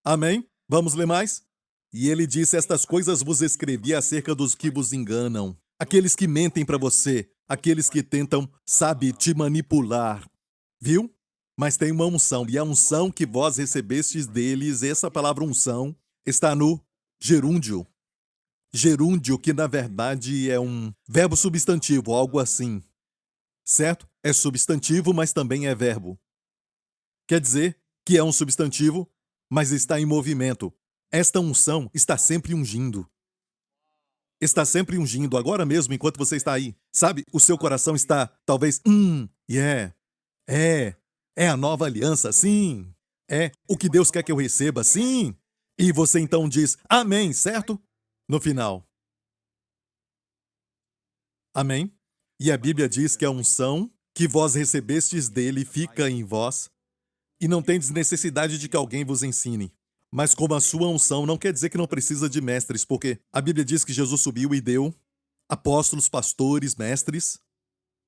Amém? Vamos ler mais? E ele disse, estas coisas vos escrevi acerca dos que vos enganam. Aqueles que mentem para você. Aqueles que tentam, sabe, te manipular. Viu? Mas tem uma unção. E a unção que vós recebestes deles, essa palavra unção, está no gerúndio. Gerúndio, que na verdade é um verbo substantivo, algo assim. Certo? É substantivo, mas também é verbo. Quer dizer que é um substantivo, mas está em movimento. Esta unção está sempre ungindo. Está sempre ungindo, agora mesmo, enquanto você está aí. Sabe, o seu coração está, talvez, é a nova aliança, sim. É o que Deus quer que eu receba, sim. E você então diz, amém, certo? No final. Amém? E a Bíblia diz que a unção que vós recebestes dele fica em vós, e não tendes necessidade de que alguém vos ensine. Mas como a sua unção não quer dizer que não precisa de mestres, porque a Bíblia diz que Jesus subiu e deu apóstolos, pastores, mestres,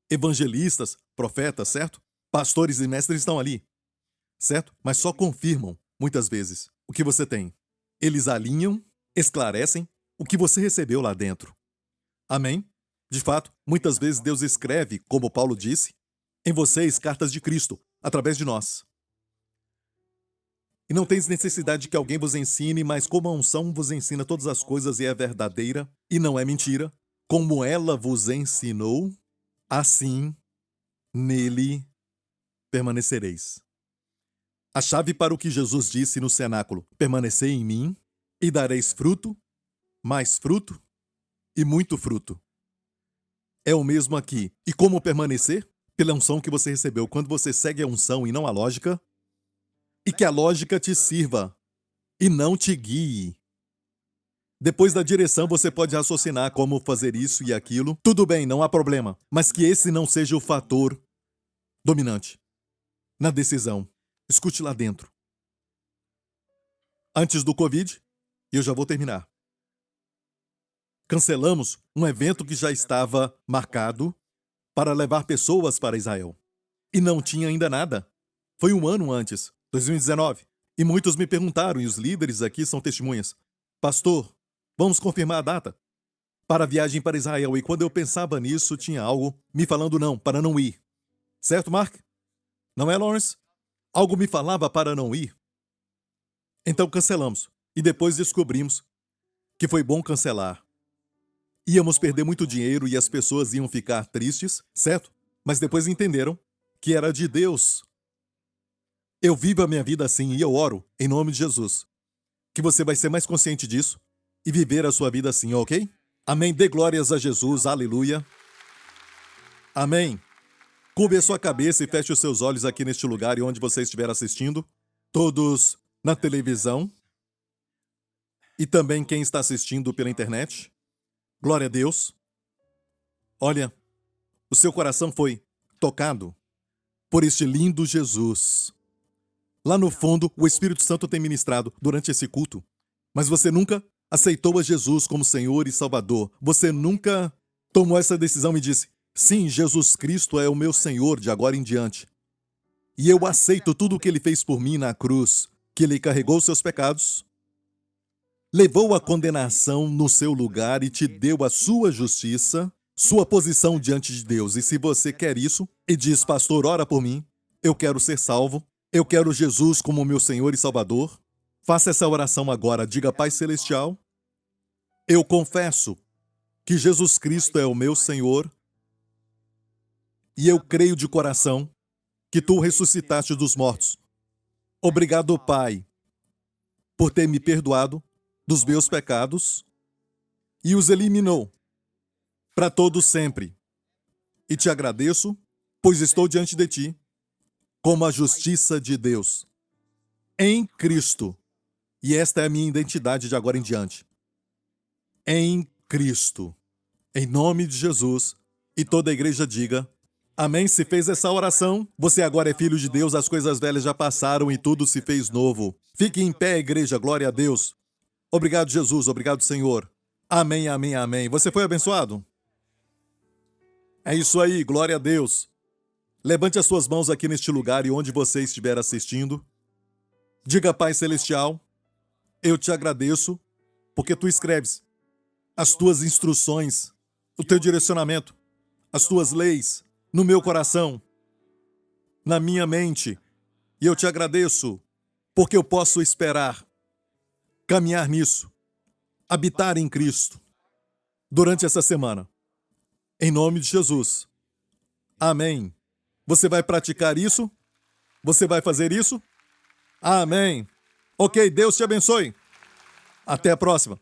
evangelistas, profetas, certo? Pastores e mestres estão ali, certo? Mas só confirmam, muitas vezes, o que você tem. Eles alinham, esclarecem o que você recebeu lá dentro. Amém? De fato, muitas vezes Deus escreve, como Paulo disse, em vocês cartas de Cristo, através de nós. E não tens necessidade de que alguém vos ensine, mas como a unção vos ensina todas as coisas e é verdadeira, e não é mentira, como ela vos ensinou, assim nele permanecereis. A chave para o que Jesus disse no cenáculo: permanecei em mim, e dareis fruto, mais fruto e muito fruto. É o mesmo aqui. E como permanecer? Pela unção que você recebeu. Quando você segue a unção e não a lógica, e que a lógica te sirva e não te guie. Depois da direção, você pode raciocinar como fazer isso e aquilo. Tudo bem, não há problema. Mas que esse não seja o fator dominante na decisão. Escute lá dentro. Antes do Covid, e eu já vou terminar, cancelamos um evento que já estava marcado para levar pessoas para Israel. E não tinha ainda nada. Foi um ano antes, 2019. E muitos me perguntaram, e os líderes aqui são testemunhas: pastor, vamos confirmar a data para a viagem para Israel. E quando eu pensava nisso, tinha algo me falando não, para não ir. Certo, Mark? Não é, Lawrence? Algo me falava para não ir. Então cancelamos. E depois descobrimos que foi bom cancelar. Íamos perder muito dinheiro e as pessoas iam ficar tristes, certo? Mas depois entenderam que era de Deus. Eu vivo a minha vida assim e eu oro, em nome de Jesus, que você vai ser mais consciente disso e viver a sua vida assim, ok? Amém. Dê glórias a Jesus. Aleluia. Amém. Curve a sua cabeça e feche os seus olhos aqui neste lugar e onde você estiver assistindo. Todos na televisão. E também quem está assistindo pela internet. Glória a Deus. Olha, o seu coração foi tocado por este lindo Jesus. Lá no fundo, o Espírito Santo tem ministrado durante esse culto. Mas você nunca aceitou a Jesus como Senhor e Salvador. Você nunca tomou essa decisão e disse: sim, Jesus Cristo é o meu Senhor de agora em diante. E eu aceito tudo o que Ele fez por mim na cruz, que Ele carregou os seus pecados, levou a condenação no seu lugar e te deu a sua justiça, sua posição diante de Deus. E se você quer isso e diz: pastor, ora por mim, eu quero ser salvo, eu quero Jesus como meu Senhor e Salvador, faça essa oração agora. Diga: Pai Celestial, eu confesso que Jesus Cristo é o meu Senhor e eu creio de coração que Tu ressuscitaste dos mortos. Obrigado, Pai, por ter me perdoado dos meus pecados e os eliminou para todo sempre. E te agradeço, pois estou diante de Ti como a justiça de Deus em Cristo. E esta é a minha identidade de agora em diante. Em Cristo. Em nome de Jesus. E toda a igreja diga: amém. Se fez essa oração, você agora é filho de Deus, as coisas velhas já passaram e tudo se fez novo. Fique em pé, igreja, glória a Deus. Obrigado, Jesus, obrigado, Senhor. Amém, amém, amém. Você foi abençoado? É isso aí, glória a Deus. Levante as suas mãos aqui neste lugar e onde você estiver assistindo. Diga: Pai Celestial, eu te agradeço porque Tu escreves as Tuas instruções, o Teu direcionamento, as Tuas leis no meu coração, na minha mente. E eu te agradeço porque eu posso esperar, caminhar nisso, habitar em Cristo durante essa semana. Em nome de Jesus. Amém. Você vai praticar isso? Você vai fazer isso? Amém. Ok, Deus te abençoe. Até a próxima.